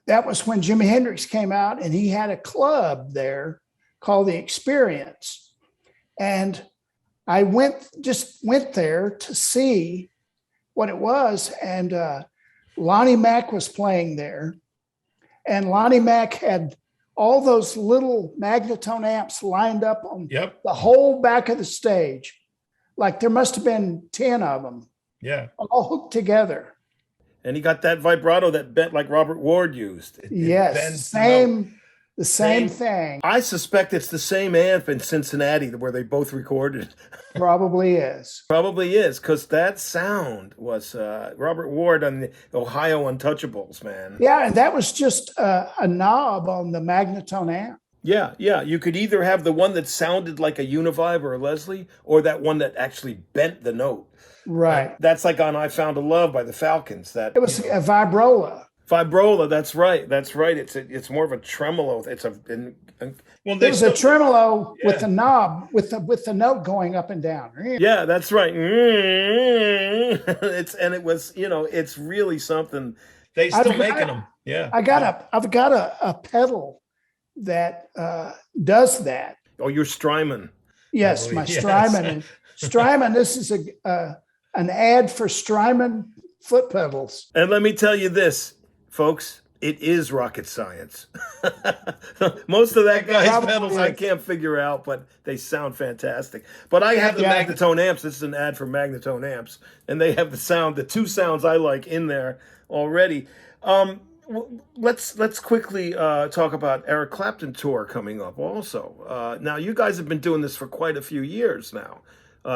S3: that was when Jimi Hendrix came out, and he had a club there called The Experience. And I went there to see what it was. And Lonnie Mack was playing there. And Lonnie Mack had all those little Magnatone amps lined up on the whole back of the stage. Like there must have been 10 of them.
S5: Yeah.
S3: All hooked together.
S2: And he got that vibrato that bent like Robert Ward used.
S3: Yes. The same thing.
S2: I suspect it's the same amp in Cincinnati where they both recorded.
S3: Probably is.
S2: Probably is, because that sound was Robert Ward on the Ohio Untouchables, man.
S3: Yeah, and that was just a knob on the Magnatone amp.
S2: Yeah. You could either have the one that sounded like a Univibe or a Leslie, or that one that actually bent the note.
S3: Right.
S2: That's like on "I Found a Love" by the Falcons.
S3: It was a vibrola.
S2: Vibrola, that's right. It's more of a tremolo. It
S3: was a tremolo with the knob with the note going up and down.
S2: Yeah, that's right. It's really something.
S5: They still making them. Yeah.
S3: I've got a pedal that does that.
S2: Oh, your Strymon.
S3: Yes, my Strymon. Strymon. This is an ad for Strymon foot pedals.
S2: And let me tell you this, folks, it is rocket science. Most of that guy's pedals I can't figure out, but they sound fantastic. But I have the Magnatone amps. This is an ad for Magnatone amps, and they have the two sounds I like in there already. Let's quickly talk about Eric Clapton tour coming up also. Now, you guys have been doing this for quite a few years now.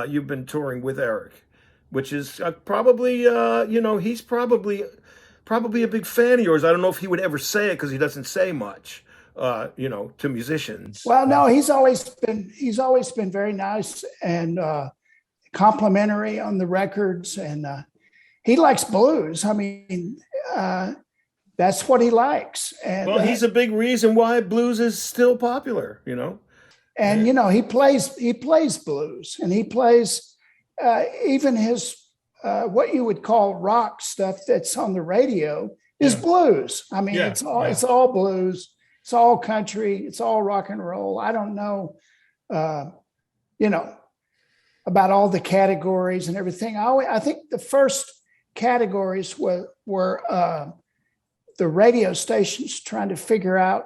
S2: You've been touring with Eric, which is probably, he's probably a big fan of yours. I don't know if he would ever say it because he doesn't say much, to musicians.
S3: Well, no, he's always been very nice and complimentary on the records, and he likes blues. I mean, that's what he likes. And
S2: he's a big reason why blues is still popular,
S3: And he plays blues, and he plays even his what you would call rock stuff that's on the radio is blues. I mean, it's all blues, it's all country, it's all rock and roll. I don't know, about all the categories and everything. I think the first categories were the radio stations trying to figure out,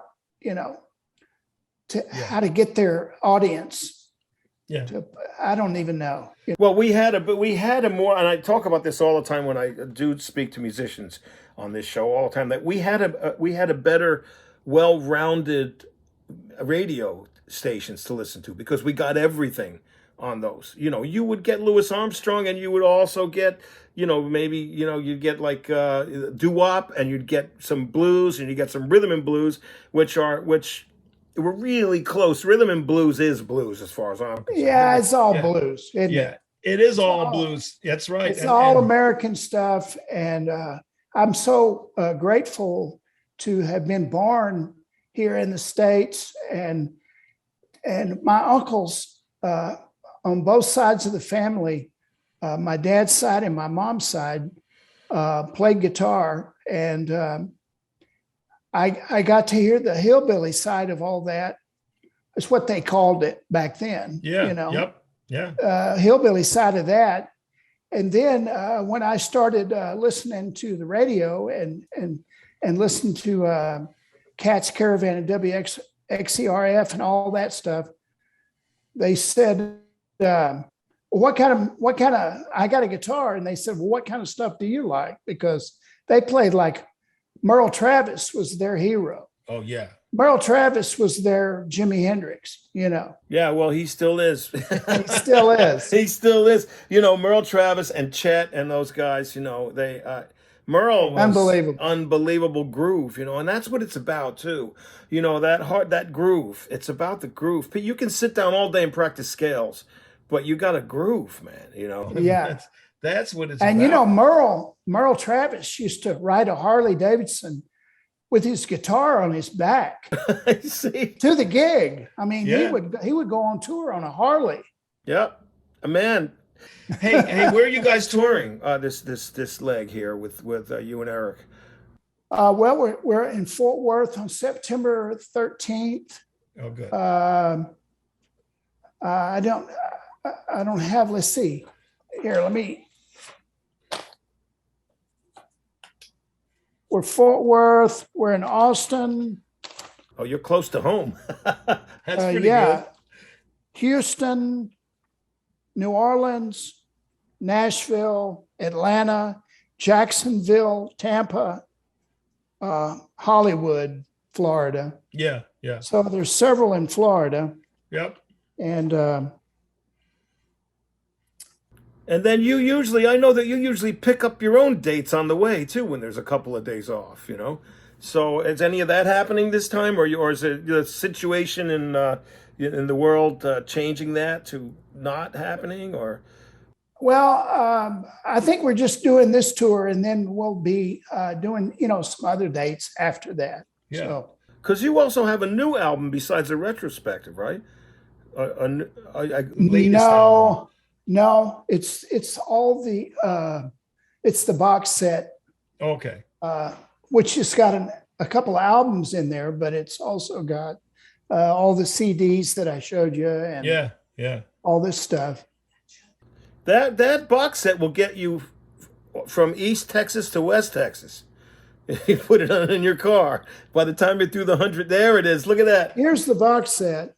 S3: how to get their audience.
S5: Yeah.
S3: I don't even know.
S2: Well, we had a more, and I talk about this all the time when I do speak to musicians on this show all the time, that we had a better, well-rounded radio stations to listen to, because we got everything on those. You would get Louis Armstrong, and you would also get, maybe, you'd get like doo-wop, and you'd get some blues, and you get some rhythm and blues, which were really close. Rhythm and blues is blues as far as I'm concerned.
S3: Yeah, it's all blues. Isn't it?
S5: It is all blues. That's right.
S3: It's all American stuff. And I'm so grateful to have been born here in the States. And my uncles on both sides of the family, my dad's side and my mom's side, played guitar. And I got to hear the hillbilly side of all that. It's what they called it back then.
S5: Yeah. Yep. Yeah.
S3: Hillbilly side of that. And then when I started listening to the radio and listened to Cat's Caravan and WXCRF and all that stuff, they said, what kind of, I got a guitar. And they said, well, what kind of stuff do you like? Because they played like Merle Travis was their hero.
S5: Oh, yeah.
S3: Merle Travis was their Jimi Hendrix,
S2: Yeah, well, he still is.
S3: He still is.
S2: He still is. Merle Travis and Chet and those guys, they Merle was unbelievable groove, and that's what it's about too. That groove. It's about the groove. You can sit down all day and practice scales, but you got a groove, man,
S3: Yeah.
S5: That's what it's
S3: and
S5: about.
S3: Merle Travis used to ride a Harley Davidson with his guitar on his back
S2: See?
S3: to the gig. I mean, he would go on tour on a Harley.
S2: Yep. Man. Hey, where are you guys touring this leg here with you and Eric?
S3: Well, we're in Fort Worth on September 13th.
S5: Oh, good.
S3: I don't have, let's see. Here, we're Fort Worth. We're in Austin.
S2: Oh, you're close to home. That's pretty good.
S3: Houston, New Orleans, Nashville, Atlanta, Jacksonville, Tampa, Hollywood, Florida.
S5: Yeah.
S3: So there's several in Florida.
S5: Yep.
S2: And then I know that you usually pick up your own dates on the way too when there's a couple of days off, So is any of that happening this time, or is it the situation in the world changing that to not happening, or?
S3: Well, I think we're just doing this tour, and then we'll be doing, some other dates after that.
S5: Yeah.
S2: Because you also have a new album besides the retrospective, right?
S3: No, it's all it's the box set.
S5: Okay.
S3: Which has got a couple of albums in there, but it's also got all the CDs that I showed you and all this stuff.
S2: That box set will get you from East Texas to West Texas. You put it on in your car. By the time you're through the 100, there it is. Look at that.
S3: Here's the box set,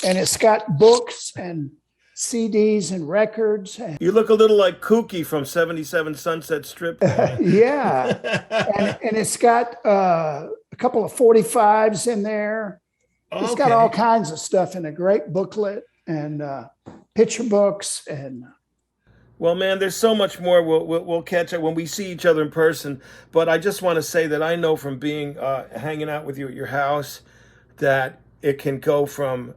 S3: and it's got books and CDs and records.
S2: You look a little like Kooky from 77 Sunset Strip.
S3: Yeah. And it's got a couple of 45s in there. It's got all kinds of stuff in a great booklet and picture books. And
S2: well, man, there's so much more. We'll catch up when we see each other in person. But I just want to say that I know from being hanging out with you at your house that it can go from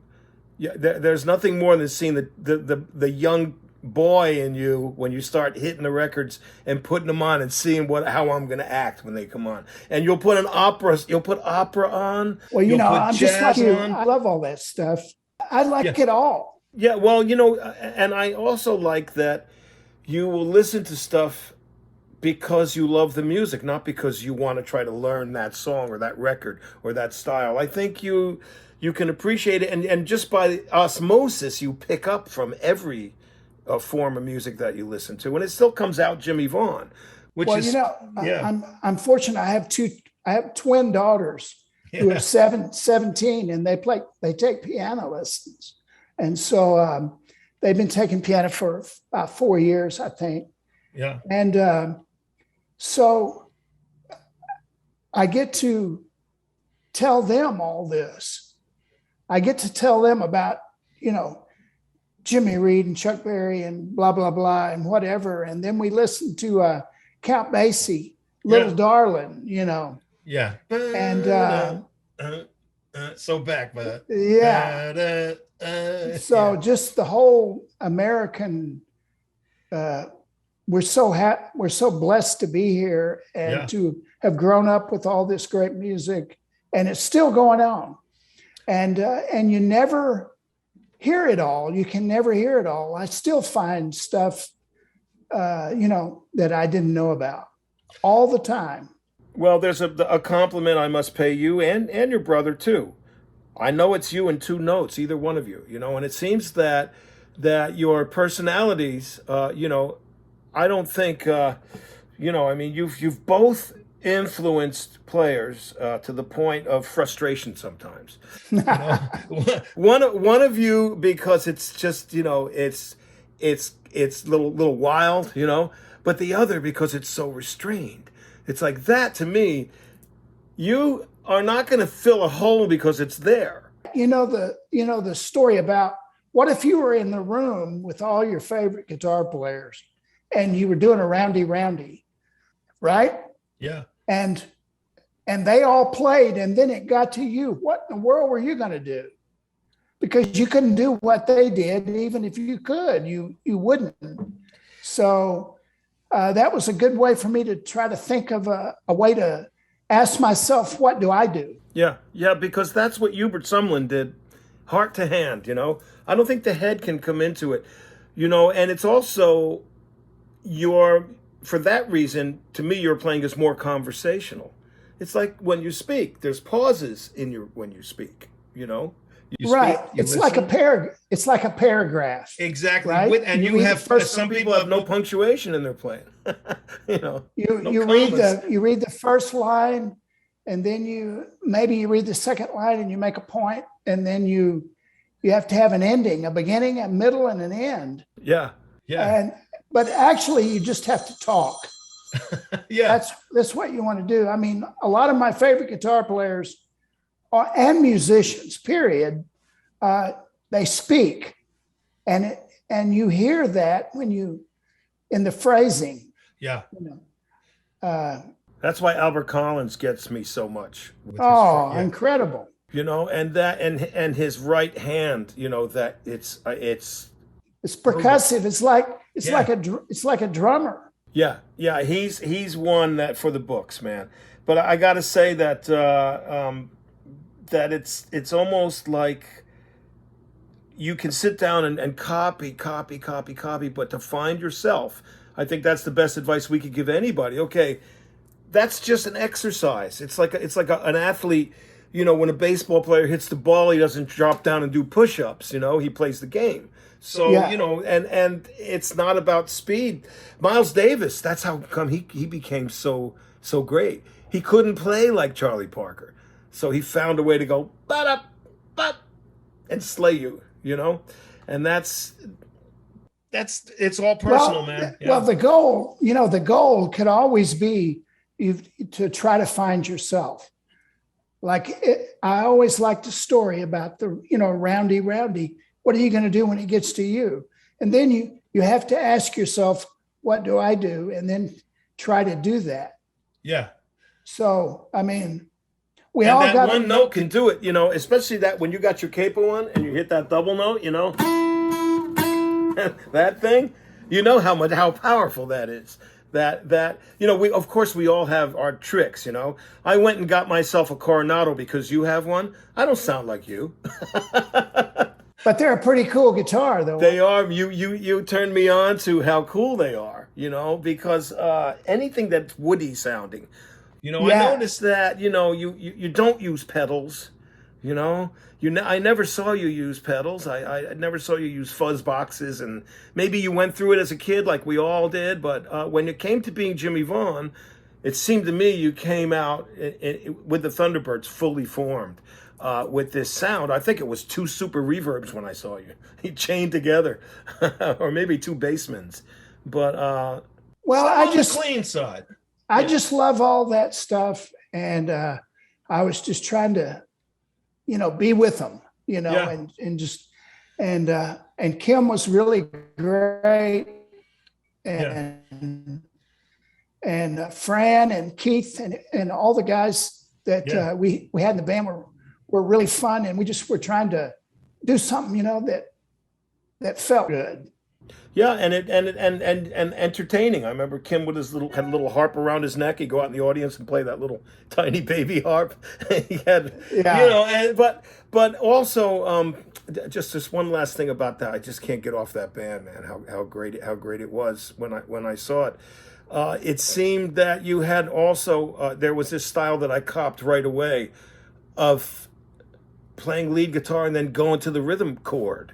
S2: there's nothing more than seeing the young boy in you when you start hitting the records and putting them on and seeing how I'm going to act when they come on. And you'll put opera on.
S3: Well, I'm just like you. I love all that stuff. I like it all.
S2: Yeah, well, and I also like that you will listen to stuff because you love the music, not because you want to try to learn that song or that record or that style. I think you can appreciate it, and just by osmosis, you pick up from every form of music that you listen to, and it still comes out Jimmie Vaughan, which
S3: Well,
S2: is
S3: I'm fortunate. I have twin daughters who are 17, and they take piano lessons, and so they've been taking piano for about 4 years, I think.
S5: Yeah.
S3: And so I get to tell them all this. I get to tell them about, Jimmy Reed and Chuck Berry and blah, blah, blah, and whatever. And then we listen to Count Basie, Little Darling,
S5: Yeah.
S3: And
S5: so back, but
S3: yeah. So just the whole American, we're so blessed to be here and to have grown up with all this great music, and it's still going on. And you never hear it all. You can never hear it all. I still find stuff, that I didn't know about all the time.
S2: Well, there's a compliment I must pay you and your brother too. I know it's you in two notes, either one of you, and it seems that your personalities, I don't think, you've both influenced players to the point of frustration sometimes. One of you because it's just it's little wild, but the other because it's so restrained. It's like that to me. You are not going to fill a hole because it's there.
S3: The story about what if you were in the room with all your favorite guitar players and you were doing a roundy, right?
S5: Yeah.
S3: And they all played, and then it got to you. What in the world were you going to do? Because you couldn't do what they did, even if you could, you wouldn't. So that was a good way for me to try to think of a way to ask myself, what do I do?
S2: Yeah, because that's what Hubert Sumlin did, heart to hand, I don't think the head can come into it, and it's also for that reason, to me, your playing is more conversational. It's like when you speak, there's pauses when you speak, You
S3: right.
S2: Speak,
S3: it's like a paragraph.
S5: Exactly.
S3: Right?
S5: And you have
S2: some people have no punctuation in their playing.
S3: You read the first line, and then you read the second line and you make a point, and then you have to have an ending, a beginning, a middle, and an end.
S2: Yeah.
S3: But actually you just have to talk.
S5: Yeah.
S3: That's what you want to do. I mean, a lot of my favorite guitar players and musicians, period, they speak, and you hear that when in the phrasing.
S5: Yeah.
S2: That's why Albert Collins gets me so much.
S3: Incredible.
S2: And his right hand, that it's
S3: percussive. It's like a drummer.
S2: Yeah. He's one that for the books, man. But I got to say that that it's almost like you can sit down and copy, but to find yourself, I think that's the best advice we could give anybody. Okay, that's just an exercise. It's like an athlete. When a baseball player hits the ball, he doesn't drop down and do push-ups. He plays the game. So, and it's not about speed. Miles Davis, that's how come he became so great. He couldn't play like Charlie Parker. So he found a way to go, but and slay you, And that's it's all personal, man. Yeah.
S3: Well, the goal could always be to try to find yourself. I always liked the story about the, roundy. What are you going to do when it gets to you? And then you have to ask yourself, what do I do? And then try to do that.
S5: Yeah.
S3: So, I mean,
S2: one note can do it, especially that when you got your capo on and you hit that double note, that thing, how powerful that is. That we all have our tricks. I went and got myself a Coronado because you have one. I don't sound like you.
S3: But they're a pretty cool guitar, though.
S2: They are. You turned me on to how cool they are. Because anything that's woody sounding. I noticed that you don't use pedals. You know, I never saw you use pedals. I never saw you use fuzz boxes, and maybe you went through it as a kid like we all did. But when it came to being Jimmie Vaughan, it seemed to me you came out with the Thunderbirds fully formed with this sound. I think it was 2 super reverbs when I saw you. You chained together, or maybe 2 bassmans. But
S3: well,
S5: I just clean side.
S3: I just love all that stuff, and I was just trying to, be with them, and Kim was really great, and Fran and Keith and all the guys that we had in the band were really fun, and we just were trying to do something, that felt good.
S2: Yeah, and entertaining. I remember Kim with had a little harp around his neck. He'd go out in the audience and play that little tiny baby harp. He had, but also just this one last thing about that. I just can't get off that band, man. How great it was when I saw it. It seemed that you had also there was this style that I copped right away of playing lead guitar and then going to the rhythm chord.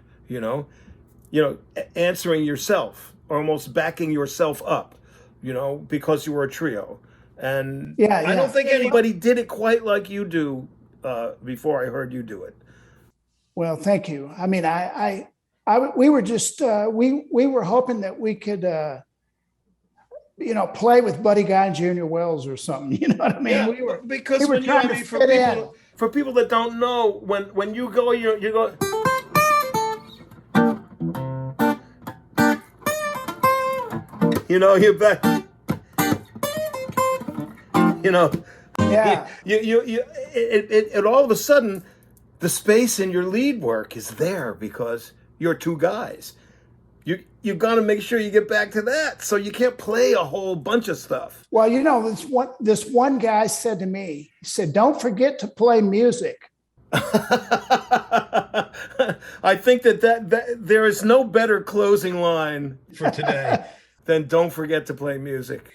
S2: Answering yourself, almost backing yourself up, because you were a trio. And I don't think anybody did it quite like you do before I heard you do it.
S3: Well, thank you. I mean, we were just, we were hoping that we could, play with Buddy Guy and Junior Wells or something. You know what I mean?
S2: Yeah, for people that don't know, when you go, you go. You're back.
S3: Yeah.
S2: It all of a sudden, the space in your lead work is there because you're 2 guys. You got to make sure you get back to that, so you can't play a whole bunch of stuff.
S3: Well, this one guy said to me, he said, "Don't forget to play music."
S2: I think that there is no better closing line
S5: for today.
S2: Then don't forget to play music.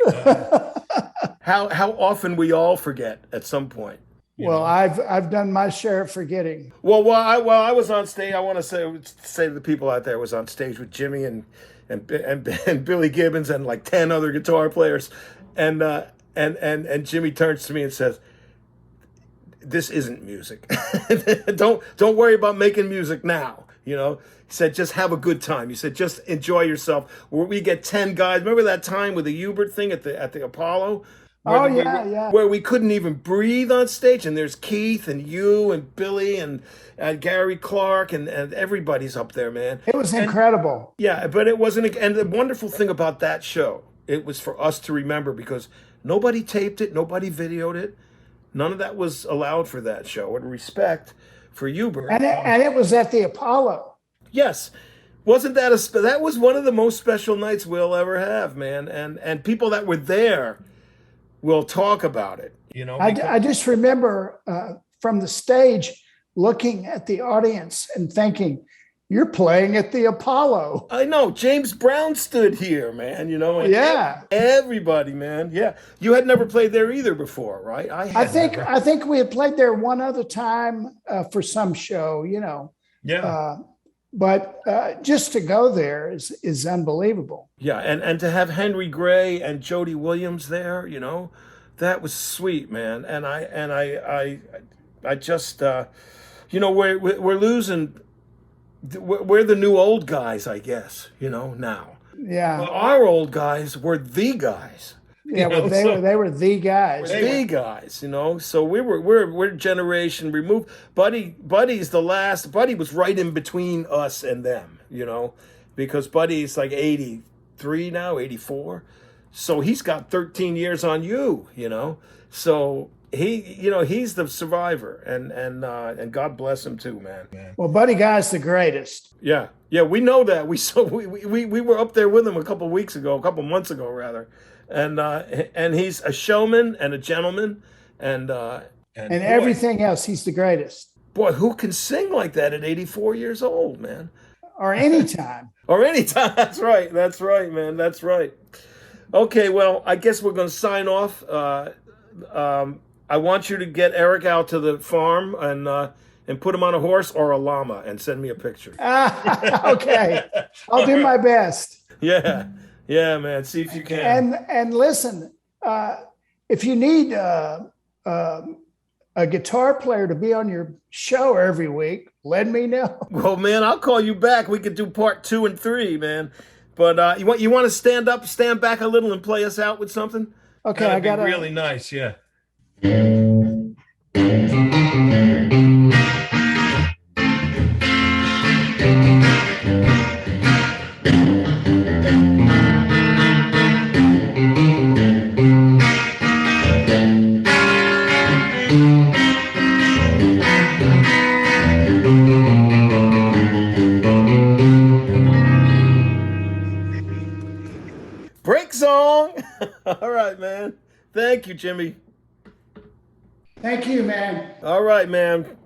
S2: How often we all forget at some point.
S3: Well, I've done my share of forgetting.
S2: Well, while I was on stage, I want to say to the people out there, I was on stage with Jimmy and Billy Gibbons and like 10 other guitar players, and Jimmy turns to me and says, "This isn't music. Don't worry about making music now. He said, just have a good time. He said, just enjoy yourself. Where we get 10 guys. Remember that time with the Hubert thing at the Apollo? Where we couldn't even breathe on stage. And there's Keith and you and Billy and Gary Clark and everybody's up there, man.
S3: It was incredible.
S2: Yeah, but it wasn't. And the wonderful thing about that show, it was for us to remember because nobody taped it. Nobody videoed it. None of that was allowed for that show. And respect for Hubert.
S3: And it was at the Apollo.
S2: Yes. Wasn't that that was one of the most special nights we'll ever have, man. And people that were there will talk about it.
S3: I just remember from the stage looking at the audience and thinking, you're playing at the Apollo.
S2: I know. James Brown stood here, man, and everybody, man. Yeah. You had never played there either before, right?
S3: I think we had played there one other time for some show,
S2: Yeah.
S3: But just to go there is unbelievable.
S2: Yeah, and to have Henry Gray and Jody Williams there, that was sweet, man. And I just, we're losing. We're the new old guys, I guess. Now.
S3: Yeah.
S2: But our old guys were the guys.
S3: Yeah, well, they were the guys.
S2: The guys, So we're generation removed. Buddy's the last. Buddy was right in between us and them, because Buddy's like 83 now, 84. So he's got 13 years on you, So he's the survivor, and God bless him too, man.
S3: Well, Buddy Guy's the greatest.
S2: Yeah, we know that. We were up there with him a couple months ago rather. And he's a showman and a gentleman, and
S3: everything else. He's the greatest.
S2: Boy, who can sing like that at 84 years old, man?
S3: Or anytime.
S2: That's right, man. That's right. Okay, well, I guess we're going to sign off. I want you to get Eric out to the farm and put him on a horse or a llama and send me a picture.
S3: Okay, I'll do my best.
S2: Yeah, yeah, man. See if you can.
S3: And listen, if you need a guitar player to be on your show every week, let me know.
S2: Well, man, I'll call you back. We could do part 2 and 3, man. But you want to stand back a little and play us out with something?
S3: Okay,
S5: That'd
S3: I got
S5: be really nice. Yeah.
S2: Break song. All right, man. Thank you, Jimmy.
S3: Thank you, man.
S2: All right, man.